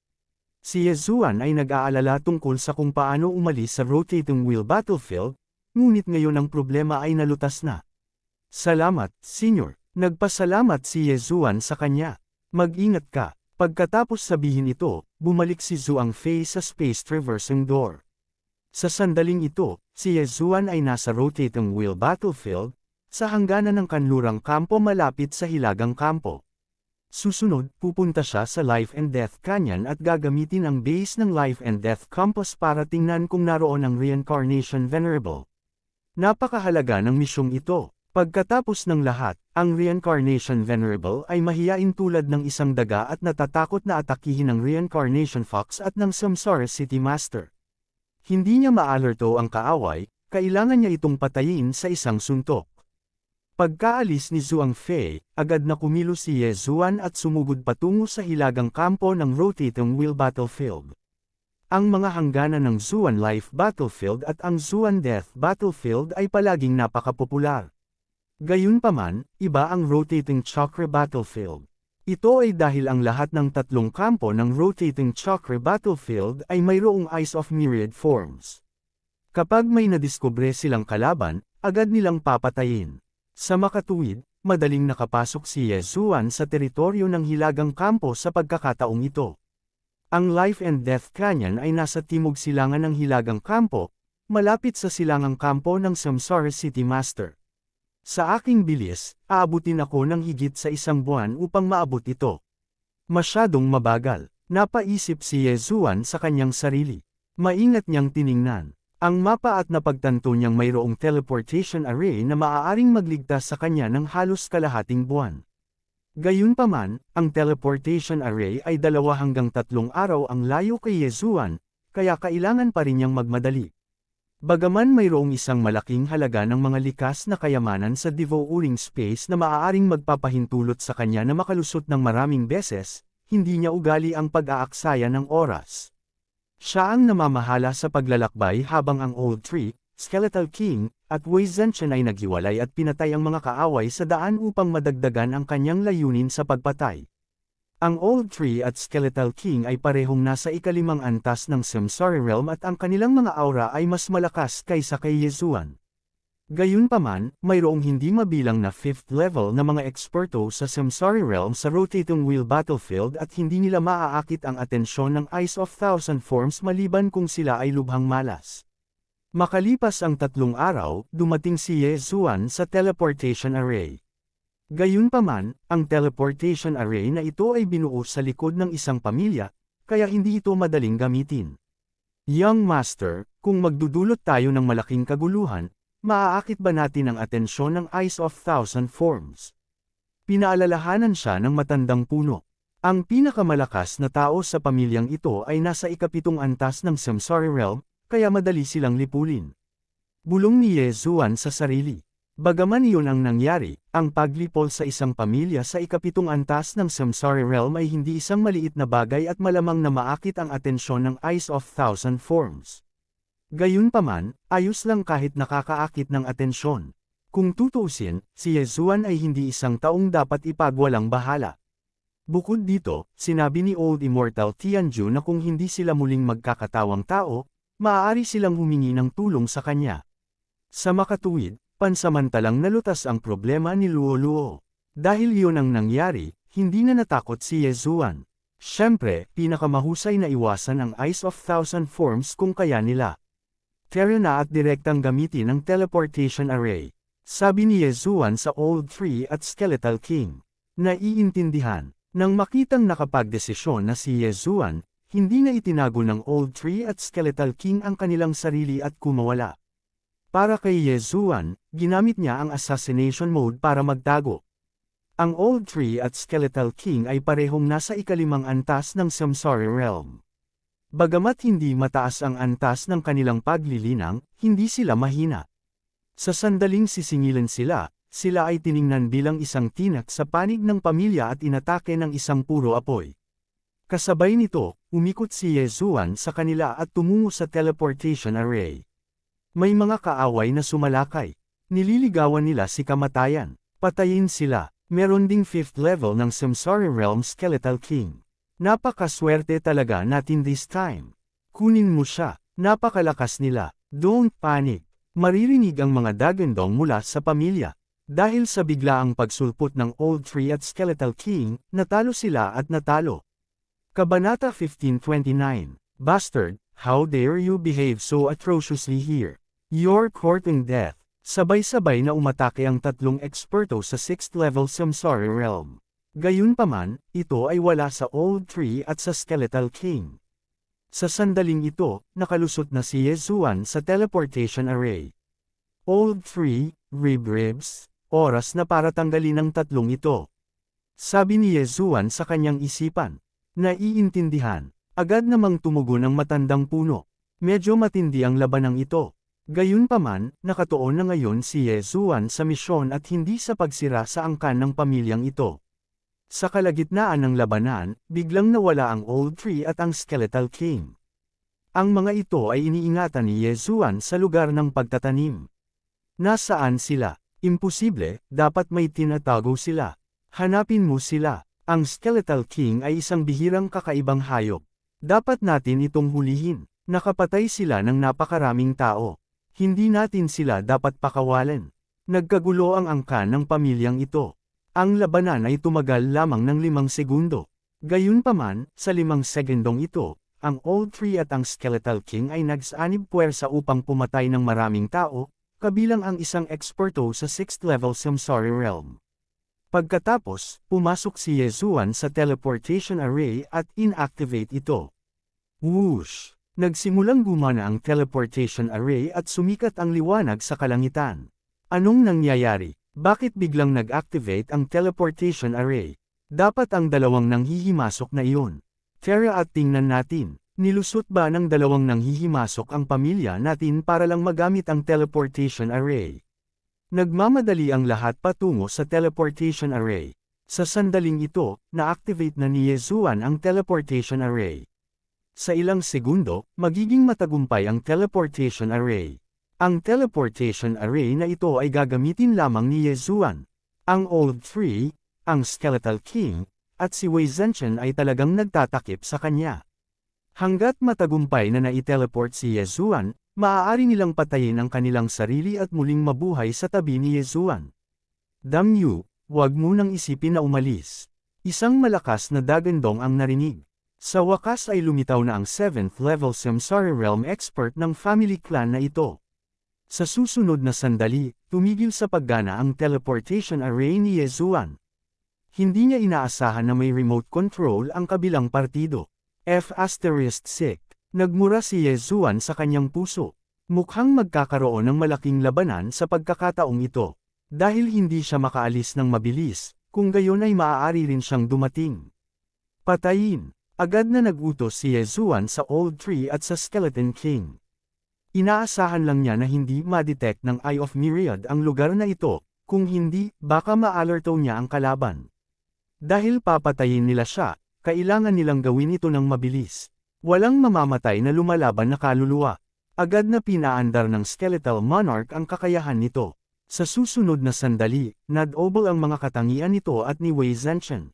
Si Ye Zuan ay nag-aalala tungkol sa kung paano umalis sa rotating wheel battlefield, ngunit ngayon ang problema ay nalutas na. Salamat, Senyor. Nagpasalamat si Ye Zuan sa kanya. Mag-ingat ka. Pagkatapos sabihin ito, bumalik si Zhuang Fei sa space traversing door. Sa sandaling ito, si Ye Zuan ay nasa rotating wheel battlefield, sa hangganan ng kanlurang kampo malapit sa hilagang kampo. Susunod, pupunta siya sa Life and Death Canyon at gagamitin ang base ng Life and Death Compass para tingnan kung naroon ang Reincarnation Venerable. Napakahalaga ng misyong ito. Pagkatapos ng lahat, ang Reincarnation Venerable ay mahiyain tulad ng isang daga at natatakot na atakihin ng Reincarnation Fox at ng Samsara City Master. Hindi niya maalerto ang kaaway, kailangan niya itong patayin sa isang suntok. Pagkaalis ni Zhuang Fei, agad na kumilos si Ye Zuan at sumugod patungo sa hilagang kampo ng rotating wheel battlefield. Ang mga hangganan ng Zuan Life Battlefield at ang Zuan Death Battlefield ay palaging napakapopular. Gayunpaman, iba ang rotating chakra battlefield. Ito ay dahil ang lahat ng tatlong kampo ng rotating chakra battlefield ay mayroong eyes of myriad forms. Kapag may nadiskubre silang kalaban, agad nilang papatayin. Sa makatuwid, madaling nakapasok si Ye Zuan sa teritoryo ng hilagang kampo sa pagkakataong ito. Ang Life and Death Canyon ay nasa timog silangan ng hilagang kampo, malapit sa silangang kampo ng Samsara City Master. Sa aking bilis, aabutin ako ng higit sa 1 buwan upang maabot ito. Masyadong mabagal, napaisip si Ye Zuan sa kanyang sarili. Maingat niyang tiningnan ang mapa at napagtanto niyang mayroong teleportation array na maaaring magligtas sa kanya ng halos kalahating buwan. Gayunpaman, ang teleportation array ay 2 hanggang 3 araw ang layo kay Ye Zuan, kaya kailangan pa rin niyang magmadali. Bagaman mayroong isang malaking halaga ng mga likas na kayamanan sa devouring space na maaaring magpapahintulot sa kanya na makalusot ng maraming beses, hindi niya ugali ang pag-aaksaya ng oras. Siya ang namamahala sa paglalakbay habang ang Old Tree, Skeletal King, at Wei Zhenchen ay naghiwalay at pinatay ang mga kaaway sa daan upang madagdagan ang kanyang layunin sa pagpatay. Ang Old Tree at Skeletal King ay parehong nasa ika-5 antas ng Samsara Realm at ang kanilang mga aura ay mas malakas kaysa kay Ye Zuan. Gayunpaman, mayroong hindi mabilang na 5th level na mga eksperto sa Samsara Realm sa rotating wheel battlefield at hindi nila maaakit ang atensyon ng Eyes of Thousand Forms maliban kung sila ay lubhang malas. Makalipas ang 3 araw, dumating si Ye Zuan sa teleportation array. Gayunpaman, ang teleportation array na ito ay binuo sa likod ng isang pamilya, kaya hindi ito madaling gamitin. Young Master, kung magdudulot tayo ng malaking kaguluhan, maaakit ba natin ang atensyon ng Eyes of Thousand Forms? Pinaalalahanan siya ng matandang puno. Ang pinakamalakas na tao sa pamilyang ito ay nasa ika-7 antas ng Samsara Realm, kaya madali silang lipulin. Bulong ni Ye Zuan sa sarili. Bagaman iyon ang nangyari, ang paglipol sa isang pamilya sa ika-7 antas ng Samsara Realm ay hindi isang maliit na bagay at malamang na maakit ang atensyon ng Eyes of Thousand Forms. Gayunpaman, ayos lang kahit nakakaakit ng atensyon. Kung tutuusin, si Ye Zuan ay hindi isang taong dapat ipagwalang bahala. Bukod dito, sinabi ni Old Immortal Tianju na kung hindi sila muling magkakatawang tao, maaari silang humingi ng tulong sa kanya. Sa makatuwid, pansamantalang nalutas ang problema ni Luo Luo. Dahil iyon ang nangyari, hindi na natakot si Ye Zuan. Siyempre, pinakamahusay na iwasan ang Eyes of Thousand Forms kung kaya nila. Tara na at direktang gamitin ang teleportation array. Sabi ni Ye Zuan sa Old Tree at Skeletal King. Naiintindihan. Nang makitang nakapagdesisyon na si Ye Zuan, hindi na itinago ng Old Tree at Skeletal King ang kanilang sarili at kumawala. Para kay Ye Zuan, ginamit niya ang assassination mode para magtago. Ang Old Tree at Skeletal King ay parehong nasa ika-5 antas ng Samsara Realm. Bagamat hindi mataas ang antas ng kanilang paglilinang, hindi sila mahina. Sa sandaling sisingilin sila ay tiningnan bilang isang tinak sa panig ng pamilya at inatake ng isang puro apoy. Kasabay nito, umikot si Yezuan sa kanila at tumungo sa teleportation array. May mga kaaway na sumalakay. Nililigawan nila si kamatayan. Patayin sila. Meron ding 5th level ng Samsara Realm Skeletal King. Napakaswerte talaga natin this time. Kunin mo siya. Napakalakas nila. Don't panic. Maririnig ang mga dagandong mula sa pamilya. Dahil sa biglaang pagsulpot ng Old Tree at Skeletal King, natalo sila at natalo. Kabanata 1529. Bastard, how dare you behave so atrociously here? You're courting death. Sabay-sabay na umatake ang tatlong eksperto sa 6th level Samsara Realm. Gayunpaman, ito ay wala sa Old Tree at sa Skeletal King. Sa sandaling ito, nakalusot na si Yezuan sa teleportation array. Old Tree, ribs, oras na para tanggalin ang tatlong ito. Sabi ni Yezuan sa kanyang isipan. Naiintindihan. Agad namang tumugon ang matandang puno. Medyo matindi ang labanang ito. Gayunpaman, nakatuon na ngayon si Yezuan sa misyon at hindi sa pagsira sa angkan ng pamilyang ito. Sa kalagitnaan ng labanan, biglang nawala ang Old Tree at ang Skeletal King. Ang mga ito ay iniingatan ni Yezuan sa lugar ng pagtatanim. Nasaan sila? Imposible, dapat may tinatago sila. Hanapin mo sila. Ang Skeletal King ay isang bihirang kakaibang hayop. Dapat natin itong hulihin. Nakapatay sila ng napakaraming tao. Hindi natin sila dapat pakawalan. Nagkagulo ang angkan ng pamilyang ito. Ang labanan ay tumagal lamang ng 5 segundo. Gayunpaman, sa 5 segundong ito, ang Old Tree at ang Skeletal King ay nagsanib puwersa upang pumatay ng maraming tao, kabilang ang isang eksperto sa 6th level Samsara Realm. Pagkatapos, pumasok si Yezuan sa teleportation array at inactivate ito. Whoosh! Nagsimulang gumana ang teleportation array at sumikat ang liwanag sa kalangitan. Anong nangyayari? Bakit biglang nag-activate ang teleportation array? Dapat ang dalawang nanghihimasok na iyon. Tara at tingnan natin, nilusot ba ng dalawang nanghihimasok ang pamilya natin para lang magamit ang teleportation array? Nagmamadali ang lahat patungo sa teleportation array. Sa sandaling ito, na-activate na ni Yezuan ang teleportation array. Sa ilang segundo, magiging matagumpay ang teleportation array. Ang teleportation array na ito ay gagamitin lamang ni Yezuan. Ang Old Tree, ang Skeletal King, at si Wei Zhenchen ay talagang nagtatakip sa kanya. Hanggat matagumpay na naiteleport si Yezuan, maaari nilang patayin ang kanilang sarili at muling mabuhay sa tabi ni Yezuan. Damn you, wag mo nang isipin na umalis. Isang malakas na dagandong ang narinig. Sa wakas ay lumitaw na ang 7th level Samsara Realm expert ng family clan na ito. Sa susunod na sandali, tumigil sa paggana ang teleportation array ni Yezuan. Hindi niya inaasahan na may remote control ang kabilang partido. F***, nagmura si Yezuan sa kanyang puso. Mukhang magkakaroon ng malaking labanan sa pagkakataong ito. Dahil hindi siya makaalis ng mabilis, kung gayon ay maaari rin siyang dumating. Patayin! Agad na nag-utos si Yezuan sa Old Tree at sa Skeleton King. Inaasahan lang niya na hindi ma-detect ng Eye of Myriad ang lugar na ito, kung hindi, baka ma-alerto niya ang kalaban. Dahil papatayin nila siya, kailangan nilang gawin ito ng mabilis. Walang mamamatay na lumalaban na kaluluwa. Agad na pinaandar ng Skeletal Monarch ang kakayahan nito. Sa susunod na sandali, nadobol ang mga katangian nito at ni Wei Zhenchen.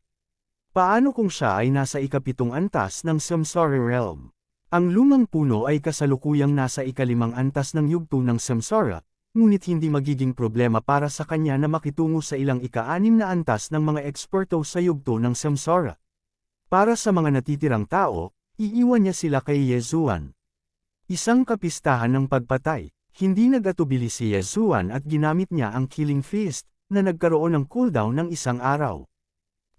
Paano kung siya ay nasa ika-7 antas ng Samsara Realm? Ang lumang puno ay kasalukuyang nasa ika-5 antas ng yugto ng Samsara, ngunit hindi magiging problema para sa kanya na makitungo sa ilang ika-6 na antas ng mga eksperto sa yugto ng Samsara. Para sa mga natitirang tao, iiwan niya sila kay Yezuan. Isang kapistahan ng pagpatay, hindi nagatubili si Yezuan at ginamit niya ang Killing Fist, na nagkaroon ng cooldown ng 1 araw.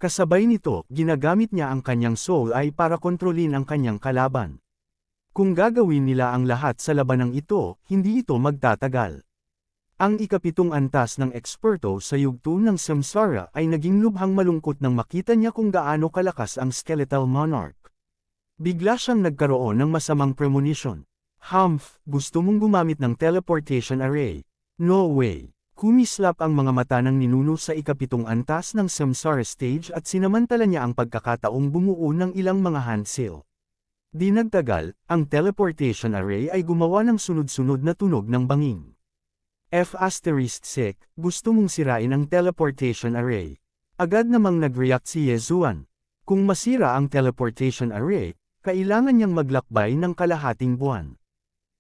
Kasabay nito, ginagamit niya ang kanyang soul eye para kontrolin ang kanyang kalaban. Kung gagawin nila ang lahat sa labanang ito, hindi ito magtatagal. Ang ika-7 antas ng eksperto sa yugto ng Samsara ay naging lubhang malungkot nang makita niya kung gaano kalakas ang Skeletal Monarch. Bigla siyang nagkaroon ng masamang premonition. Humph, gusto mong gumamit ng teleportation array? No way. Kumislap ang mga mata ng ninuno sa ikapitong antas ng Samsara stage at sinamantala niya ang pagkakataong bumuo ng ilang mga handsail. Di nagtagal, ang teleportation array ay gumawa ng sunod-sunod na tunog ng banging. F***, gusto mong sirain ang teleportation array. Agad namang nag-react si Yezuan. Kung masira ang teleportation array, kailangan niyang maglakbay ng kalahating buwan.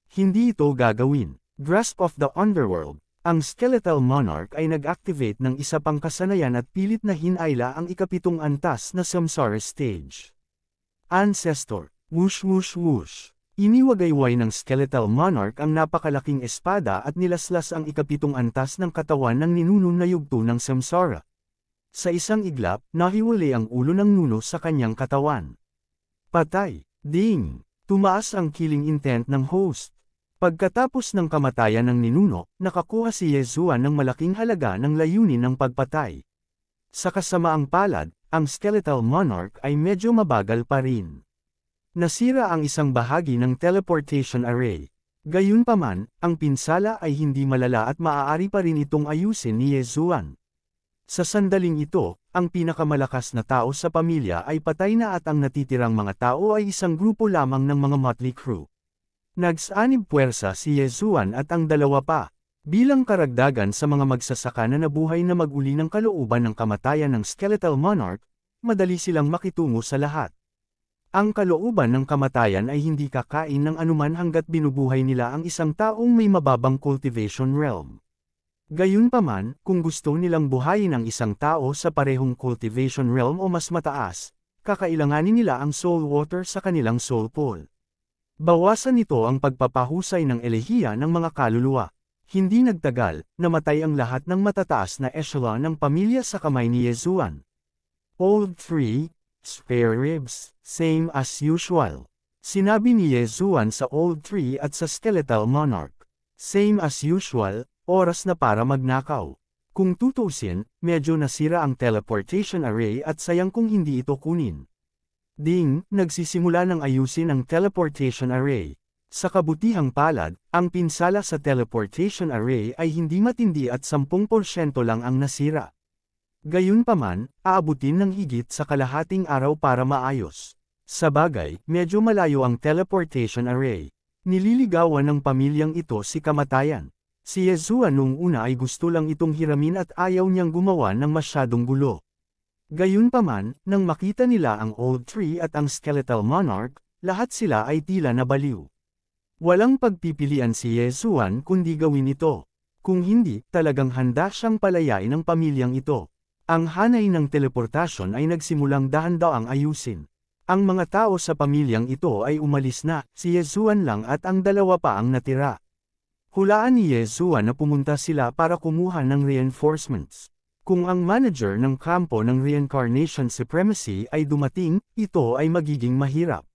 Hindi ito gagawin. Grasp of the Underworld. Ang Skeletal Monarch ay nag-activate ng isa pang kasanayan at pilit na hinayla ang ikapitong antas na Samsara stage. Ancestor. Whoosh whoosh whoosh. Iniwagayway ng Skeletal Monarch ang napakalaking espada at nilaslas ang ikapitong antas ng katawan ng ninuno na yugto ng Samsara. Sa isang iglap, nahiwalay ang ulo ng nuno sa kanyang katawan. Patay. Ding. Tumaas ang killing intent ng host. Pagkatapos ng kamatayan ng ninuno, nakakuha si Yezuan ng malaking halaga ng layunin ng pagpatay. Sa kasamaang palad, ang Skeletal Monarch ay medyo mabagal pa rin. Nasira ang isang bahagi ng teleportation array. Gayunpaman, ang pinsala ay hindi malala at maaari pa rin itong ayusin ni Yezuan. Sa sandaling ito, ang pinakamalakas na tao sa pamilya ay patay na at ang natitirang mga tao ay isang grupo lamang ng mga motley crew. Nagsanib puwersa si Yezuan at ang dalawa pa. Bilang karagdagan sa mga magsasaka na nabuhay na mag-uli ng kalooban ng kamatayan ng Skeletal Monarch, madali silang makitungo sa lahat. Ang kalooban ng kamatayan ay hindi kakain ng anuman hanggat binubuhay nila ang isang taong may mababang cultivation realm. Gayunpaman, kung gusto nilang buhayin ang isang tao sa parehong cultivation realm o mas mataas, kakailanganin nila ang soul water sa kanilang soul pool. Bawasan nito ang pagpapahusay ng elehiya ng mga kaluluwa. Hindi nagtagal, namatay ang lahat ng matataas na echelon ng pamilya sa kamay ni Yezuan. Old 3, spare ribs, same as usual. Sinabi ni Yezuan sa Old 3 at sa Skeletal Monarch. Same as usual, oras na para magnakaw. Kung tutusin, medyo nasira ang teleportation array at sayang kung hindi ito kunin. Ding, nagsisimula ng ayusin ang teleportation array. Sa kabutihang palad, ang pinsala sa teleportation array ay hindi matindi at 10% lang ang nasira. Gayunpaman, aabutin ng higit sa kalahating araw para maayos. Sa bagay, medyo malayo ang teleportation array. Nililigawan ng pamilyang ito si kamatayan. Si Yezuan noong una ay gusto lang itong hiramin at ayaw niyang gumawa ng masyadong gulo. Gayunpaman, nang makita nila ang Old 3 at ang Skeletal Monarch, lahat sila ay tila nabaliw. Walang pagpipilian si Yezuan kundi gawin ito. Kung hindi, talagang handa siyang palayain ng pamilyang ito. Ang hanay ng teleportasyon ay nagsimulang dahan-daang ayusin. Ang mga tao sa pamilyang ito ay umalis na, si Yezuan lang at ang dalawa pa ang natira. Hulaan ni Yezuan na pumunta sila para kumuha ng reinforcements. Kung ang manager ng kampo ng Reincarnation Supremacy ay dumating, ito ay magiging mahirap.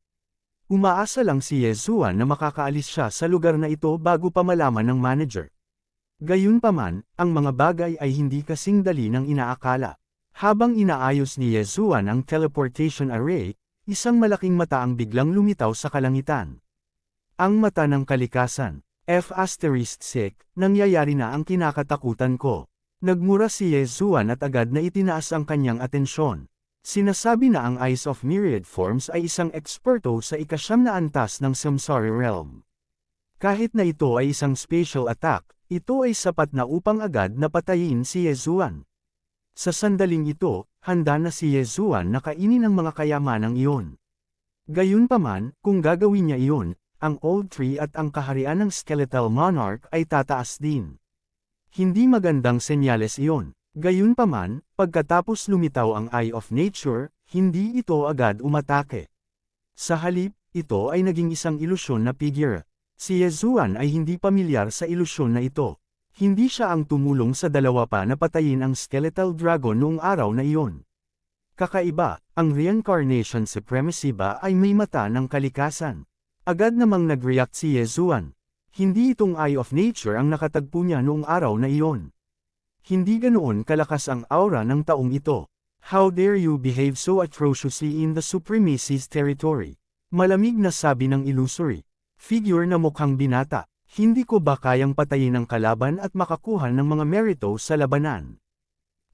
Umaasa lang si Yezuan na makakaalis siya sa lugar na ito bago pa malaman ng manager. Gayunpaman, ang mga bagay ay hindi kasing dali ng inaakala. Habang inaayos ni Yezuan ang teleportation array, isang malaking mata ang biglang lumitaw sa kalangitan. Ang mata ng kalikasan. F***, nangyayari na ang kinakatakutan ko. Nagmura si Yezuan at agad na itinaas ang kanyang atensyon. Sinasabi na ang Eyes of Myriad Forms ay isang eksperto sa ikasyam na antas ng Samsara Realm. Kahit na ito ay isang special attack, ito ay sapat na upang agad na patayin si Yezuan. Sa sandaling ito, handa na si Yezuan na kainin ang mga kayamanang iyon. Gayunpaman, kung gagawin niya iyon, ang Old 3 at ang kaharian ng Skeletal Monarch ay tataas din. Hindi magandang senyales iyon. Gayunpaman, pagkatapos lumitaw ang Eye of Nature, hindi ito agad umatake. Sa halip, ito ay naging isang ilusyon na figure. Si Yezuan ay hindi pamilyar sa ilusyon na ito. Hindi siya ang tumulong sa dalawa pa na patayin ang Skeletal Dragon noong araw na iyon. Kakaiba, ang Reincarnation Supremacy ba ay may mata ng kalikasan? Agad namang nag-react si Yezuan. Hindi itong Eye of Nature ang nakatagpo niya noong araw na iyon. Hindi ganoon kalakas ang aura ng taong ito. How dare you behave so atrociously in the Supremacy's territory? Malamig na sabi ng illusory figure na mukhang binata. Hindi ko ba kayang patayin ang kalaban at makakuha ng mga merito sa labanan?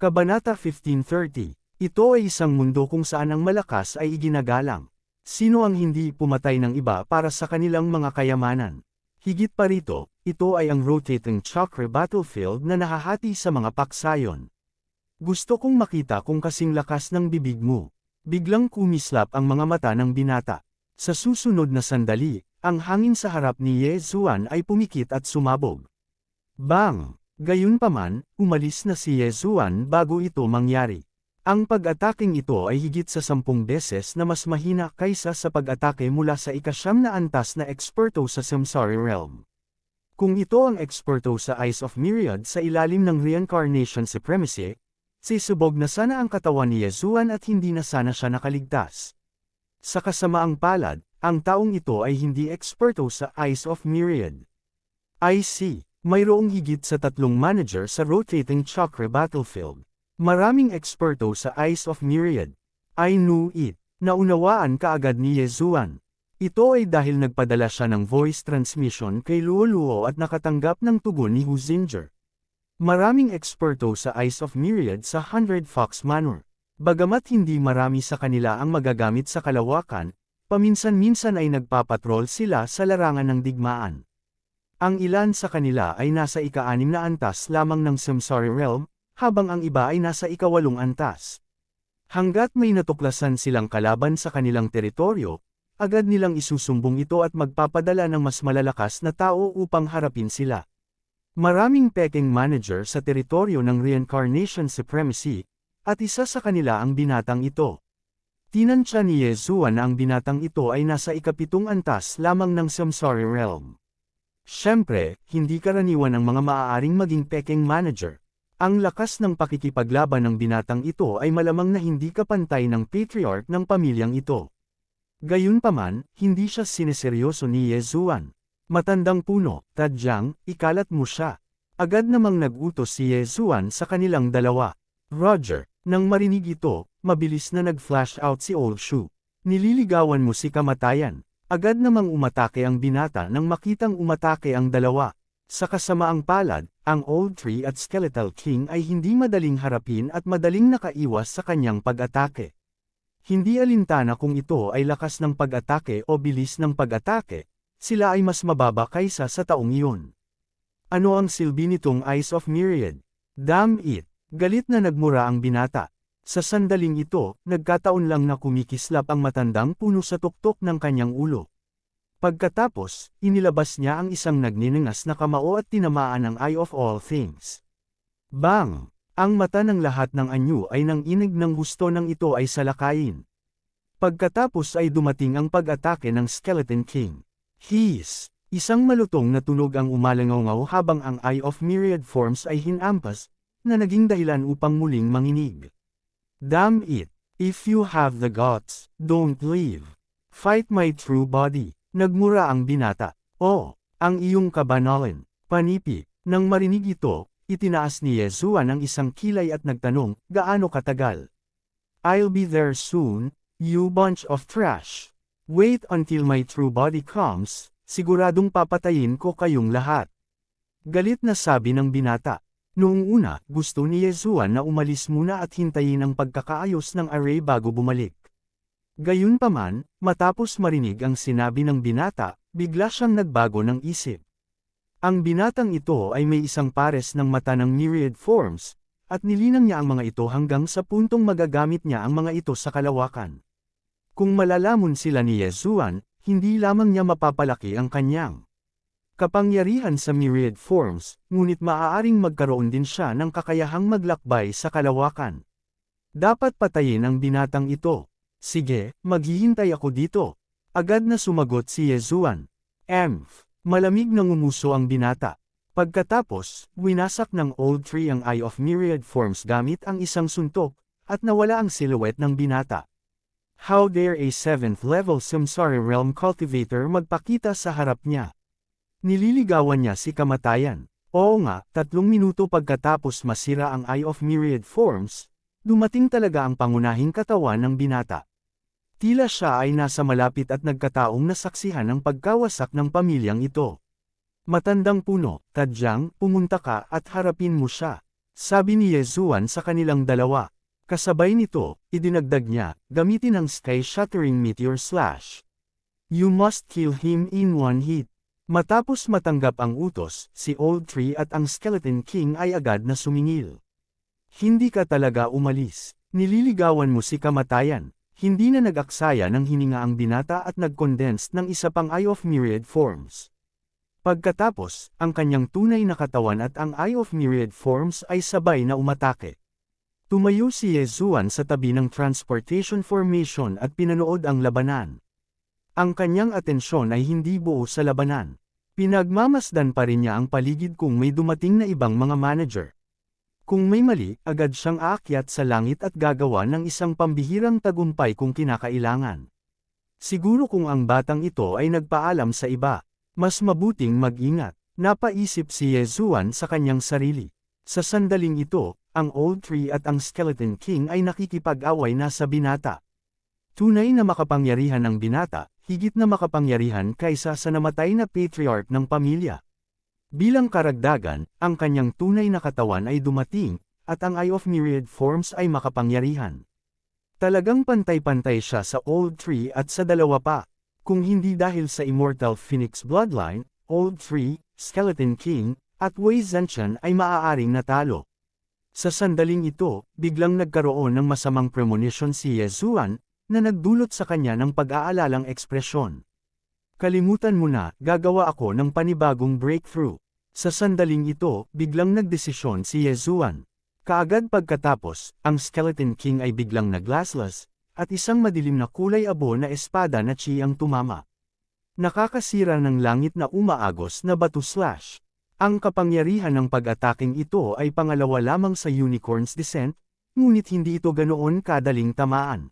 Kabanata 1530. Ito ay isang mundo kung saan ang malakas ay iginagalang. Sino ang hindi pumatay ng iba para sa kanilang mga kayamanan? Higit pa rito, ito ay ang rotating chakra battlefield na nahahati sa mga paksayon. Gusto kong makita kung kasing lakas ng bibig mo. Biglang kumislap ang mga mata ng binata. Sa susunod na sandali, ang hangin sa harap ni Ye Zuan ay pumikit at sumabog. Bang! Gayunpaman, umalis na si Ye Zuan bago ito mangyari. Ang pag-ataking ito ay higit sa 10 beses na mas mahina kaysa sa pag-atake mula sa ika-9 na antas na eksperto sa Samsara Realm. Kung ito ang eksperto sa Eyes of Myriad sa ilalim ng Reincarnation Supremacy, sisubog na sana ang katawan ni Ye Zuan at hindi na sana siya nakaligtas. Sa kasamaang palad, ang taong ito ay hindi eksperto sa Eyes of Myriad. I see, mayroong higit sa 3 manager sa rotating chakra battlefield. Maraming eksperto sa Eyes of Myriad. I knew it. Naunawaan kaagad ni Ye Zuan. Ito ay dahil nagpadala siya ng voice transmission kay Luo Luo at nakatanggap ng tugon ni Hu Xinger. Maraming eksperto sa Eyes of Myriad sa 100 Fox Manor. Bagamat hindi marami sa kanila ang magagamit sa kalawakan, paminsan-minsan ay nagpapatrol sila sa larangan ng digmaan. Ang ilan sa kanila ay nasa ika-6 na antas lamang ng Samsara Realm, habang ang iba ay nasa ika-8 antas. Hanggat may natuklasan silang kalaban sa kanilang teritoryo, agad nilang isusumbong ito at magpapadala ng mas malalakas na tao upang harapin sila. Maraming peking manager sa teritoryo ng Reincarnation Supremacy, at isa sa kanila ang binatang ito. Tinansya ni Ye Zuan na ang binatang ito ay nasa ika-7 antas lamang ng Samsara Realm. Siyempre, hindi karaniwan ang mga maaaring maging peking manager. Ang lakas ng pakikipaglaban ng binatang ito ay malamang na hindi kapantay ng patriarch ng pamilyang ito. Gayunpaman, hindi siya sineseryoso ni Ye Zuan. Matandang puno, tadyang, ikalat mo siya. Agad namang nag-utos si Ye Zuan sa kanilang dalawa. Roger, nang marinig ito, mabilis na nag-flash out si Old Shu. Nililigawan mo si kamatayan. Agad namang umatake ang binata nang makitang umatake ang dalawa. Sa kasamaang palad, ang Old Tree at Skeletal King ay hindi madaling harapin at madaling nakaiwas sa kanyang pag-atake. Hindi alintana kung ito ay lakas ng pag-atake o bilis ng pag-atake, sila ay mas mababa kaysa sa taong iyon. Ano ang silbi nitong Eyes of Myriad? Damn it! Galit na nagmura ang binata. Sa sandaling ito, nagkataon lang na kumikislap ang matandang puno sa tuktok ng kanyang ulo. Pagkatapos, inilabas niya ang isang nagniningas na kamao at tinamaan ang Eye of All Things. Bang! Ang mata ng lahat ng anyo ay nanginig ng gusto ng ito ay salakayin. Pagkatapos ay dumating ang pag-atake ng Skeleton King. Hiss! Isang malutong na tunog ang umalangaw habang ang Eye of Myriad Forms ay hinampas, na naging dahilan upang muling manginig. Damn it! If you have the guts, don't leave. Fight my true body. Nagmura ang binata. Oh, ang iyong kabanalan. Panipi. Nang marinig ito, itinaas ni Ye Zuan ang isang kilay at nagtanong, gaano katagal? I'll be there soon, you bunch of trash. Wait until my true body comes, siguradong papatayin ko kayong lahat. Galit na sabi ng binata. Noong una, gusto ni Ye Zuan na umalis muna at hintayin ang pagkakaayos ng array bago bumalik. Gayunpaman, matapos marinig ang sinabi ng binata, bigla siyang nagbago ng isip. Ang binatang ito ay may isang pares ng mata ng myriad forms, at nilinang niya ang mga ito hanggang sa puntong magagamit niya ang mga ito sa kalawakan. Kung malalamon sila ni Ye Zuan, hindi lamang niya mapapalaki ang kanyang kapangyarihan sa myriad forms, ngunit maaaring magkaroon din siya ng kakayahang maglakbay sa kalawakan. Dapat patayin ang binatang ito. Sige, maghihintay ako dito. Agad na sumagot si Ye Zuan. Malamig na ngumuso ang binata. Pagkatapos, winasak ng Old Tree ang Eye of Myriad Forms gamit ang isang suntok, at nawala ang silhouette ng binata. How dare a 7th level Samsara Realm Cultivator magpakita sa harap niya? Nililigawan niya si kamatayan. Oo nga, 3 minuto pagkatapos masira ang Eye of Myriad Forms, dumating talaga ang pangunahing katawan ng binata. Tila siya ay nasa malapit at nagkataong nasaksihan ang pagkawasak ng pamilyang ito. Matandang puno, tadyang, pumunta ka at harapin mo siya. Sabi ni Yezuan sa kanilang dalawa. Kasabay nito, idinagdag niya, gamitin ang sky-shattering meteor slash. You must kill him in one hit. Matapos matanggap ang utos, si Old Tree at ang Skeleton King ay agad na sumingil. Hindi ka talaga umalis. Nililigawan mo si kamatayan. Hindi na nag-aksaya ng hininga ang binata at nag-condense ng isa pang Eye of Myriad Forms. Pagkatapos, ang kanyang tunay na katawan at ang Eye of Myriad Forms ay sabay na umatake. Tumayo si Yezuan sa tabi ng transportation formation at pinanood ang labanan. Ang kanyang atensyon ay hindi buo sa labanan. Pinagmamasdan pa rin niya ang paligid kung may dumating na ibang mga manager. Kung may mali, agad siyang aakyat sa langit at gagawa ng isang pambihirang tagumpay kung kinakailangan. Siguro kung ang batang ito ay nagpaalam sa iba, mas mabuting mag-ingat, napaisip si Yezuan sa kanyang sarili. Sa sandaling ito, ang Old Tree at ang Skeleton King ay nakikipag-away na sa binata. Tunay na makapangyarihan ang binata, higit na makapangyarihan kaysa sa namatay na patriarch ng pamilya. Bilang karagdagan, ang kanyang tunay na katawan ay dumating, at ang Eye of Myriad Forms ay makapangyarihan. Talagang pantay-pantay siya sa Old Tree at sa dalawa pa. Kung hindi dahil sa Immortal Phoenix Bloodline, Old Tree, Skeleton King, at Wei Zhenchen ay maaaring natalo. Sa sandaling ito, biglang nagkaroon ng masamang premonition si Yezuan, na nagdulot sa kanya ng pag-aalalang ekspresyon. Kalimutan mo na, gagawa ako ng panibagong breakthrough. Sa sandaling ito, biglang nagdesisyon si Yezuan. Kaagad pagkatapos, ang Skeleton King ay biglang naglaslas, at isang madilim na kulay abo na espada na chi ang tumama. Nakakasira ng langit na umaagos na bato slash. Ang kapangyarihan ng pag-ataking ito ay pangalawa lamang sa Unicorn's Descent, ngunit hindi ito ganoon kadaling tamaan.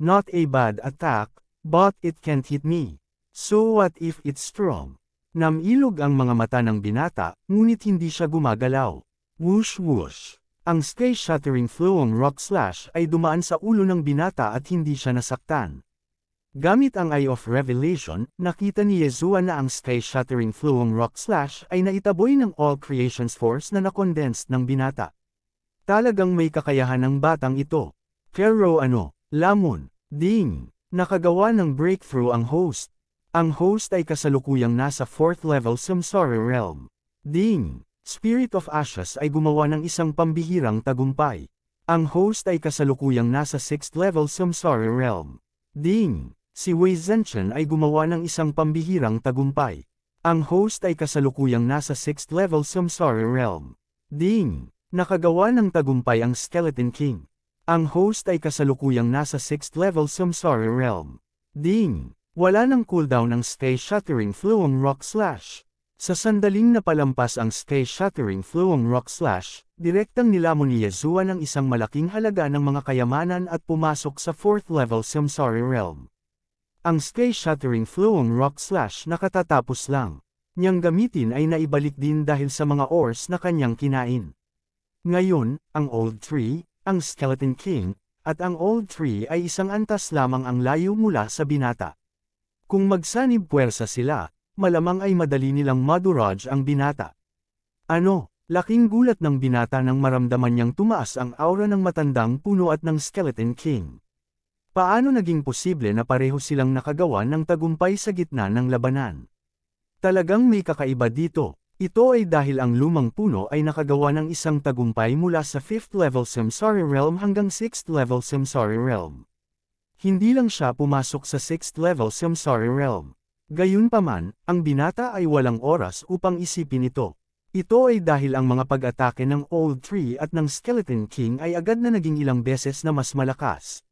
Not a bad attack, but it can't hit me. So what if it's strong? Namilog ang mga mata ng binata, ngunit hindi siya gumagalaw. Whoosh whoosh. Ang sky-shattering flowing rock slash ay dumaan sa ulo ng binata at hindi siya nasaktan. Gamit ang Eye of Revelation, nakita ni Yezuan na ang sky-shattering flowing rock slash ay naitaboy ng All Creation's Force na nakondensed ng binata. Talagang may kakayahan ng batang ito. Pero lamon, ding, nakagawa ng breakthrough ang host. Ang host ay kasalukuyang nasa 4th level Samsara Realm. Ding! Spirit of Ashes ay gumawa ng isang pambihirang tagumpay. Ang host ay kasalukuyang nasa 6th level Samsara Realm. Ding! Si Wei Zhenchen ay gumawa ng isang pambihirang tagumpay. Ang host ay kasalukuyang nasa 6th level Samsara Realm. Ding! Nakagawa ng tagumpay ang Skeleton King. Ang host ay kasalukuyang nasa 6th level Samsara Realm. Ding! Wala nang cooldown ang sky-shattering flowing rock slash. Sa sandaling napalampas ang sky-shattering flowing rock slash, direktang nilamon ni Yezuan ang isang malaking halaga ng mga kayamanan at pumasok sa 4th level Samsara Realm. Ang sky-shattering flowing rock slash nakatatapos lang. Niyang gamitin ay naibalik din dahil sa mga ores na kanyang kinain. Ngayon, ang Old Tree, ang Skeleton King, at ang Old Tree ay isang antas lamang ang layo mula sa binata. Kung magsanib puwersa sila, malamang ay madali nilang madurage ang binata. Laking gulat ng binata nang maramdaman niyang tumaas ang aura ng matandang puno at ng Skeleton King. Paano naging posible na pareho silang nakagawa ng tagumpay sa gitna ng labanan? Talagang may kakaiba dito. Ito ay dahil ang lumang puno ay nakagawa ng isang tagumpay mula sa 5th level Samsara Realm hanggang 6th level Samsara Realm. Hindi lang siya pumasok sa 6th level Samsara Realm. Gayunpaman, ang binata ay walang oras upang isipin ito. Ito ay dahil ang mga pag-atake ng Old Tree at ng Skeleton King ay agad na naging ilang beses na mas malakas.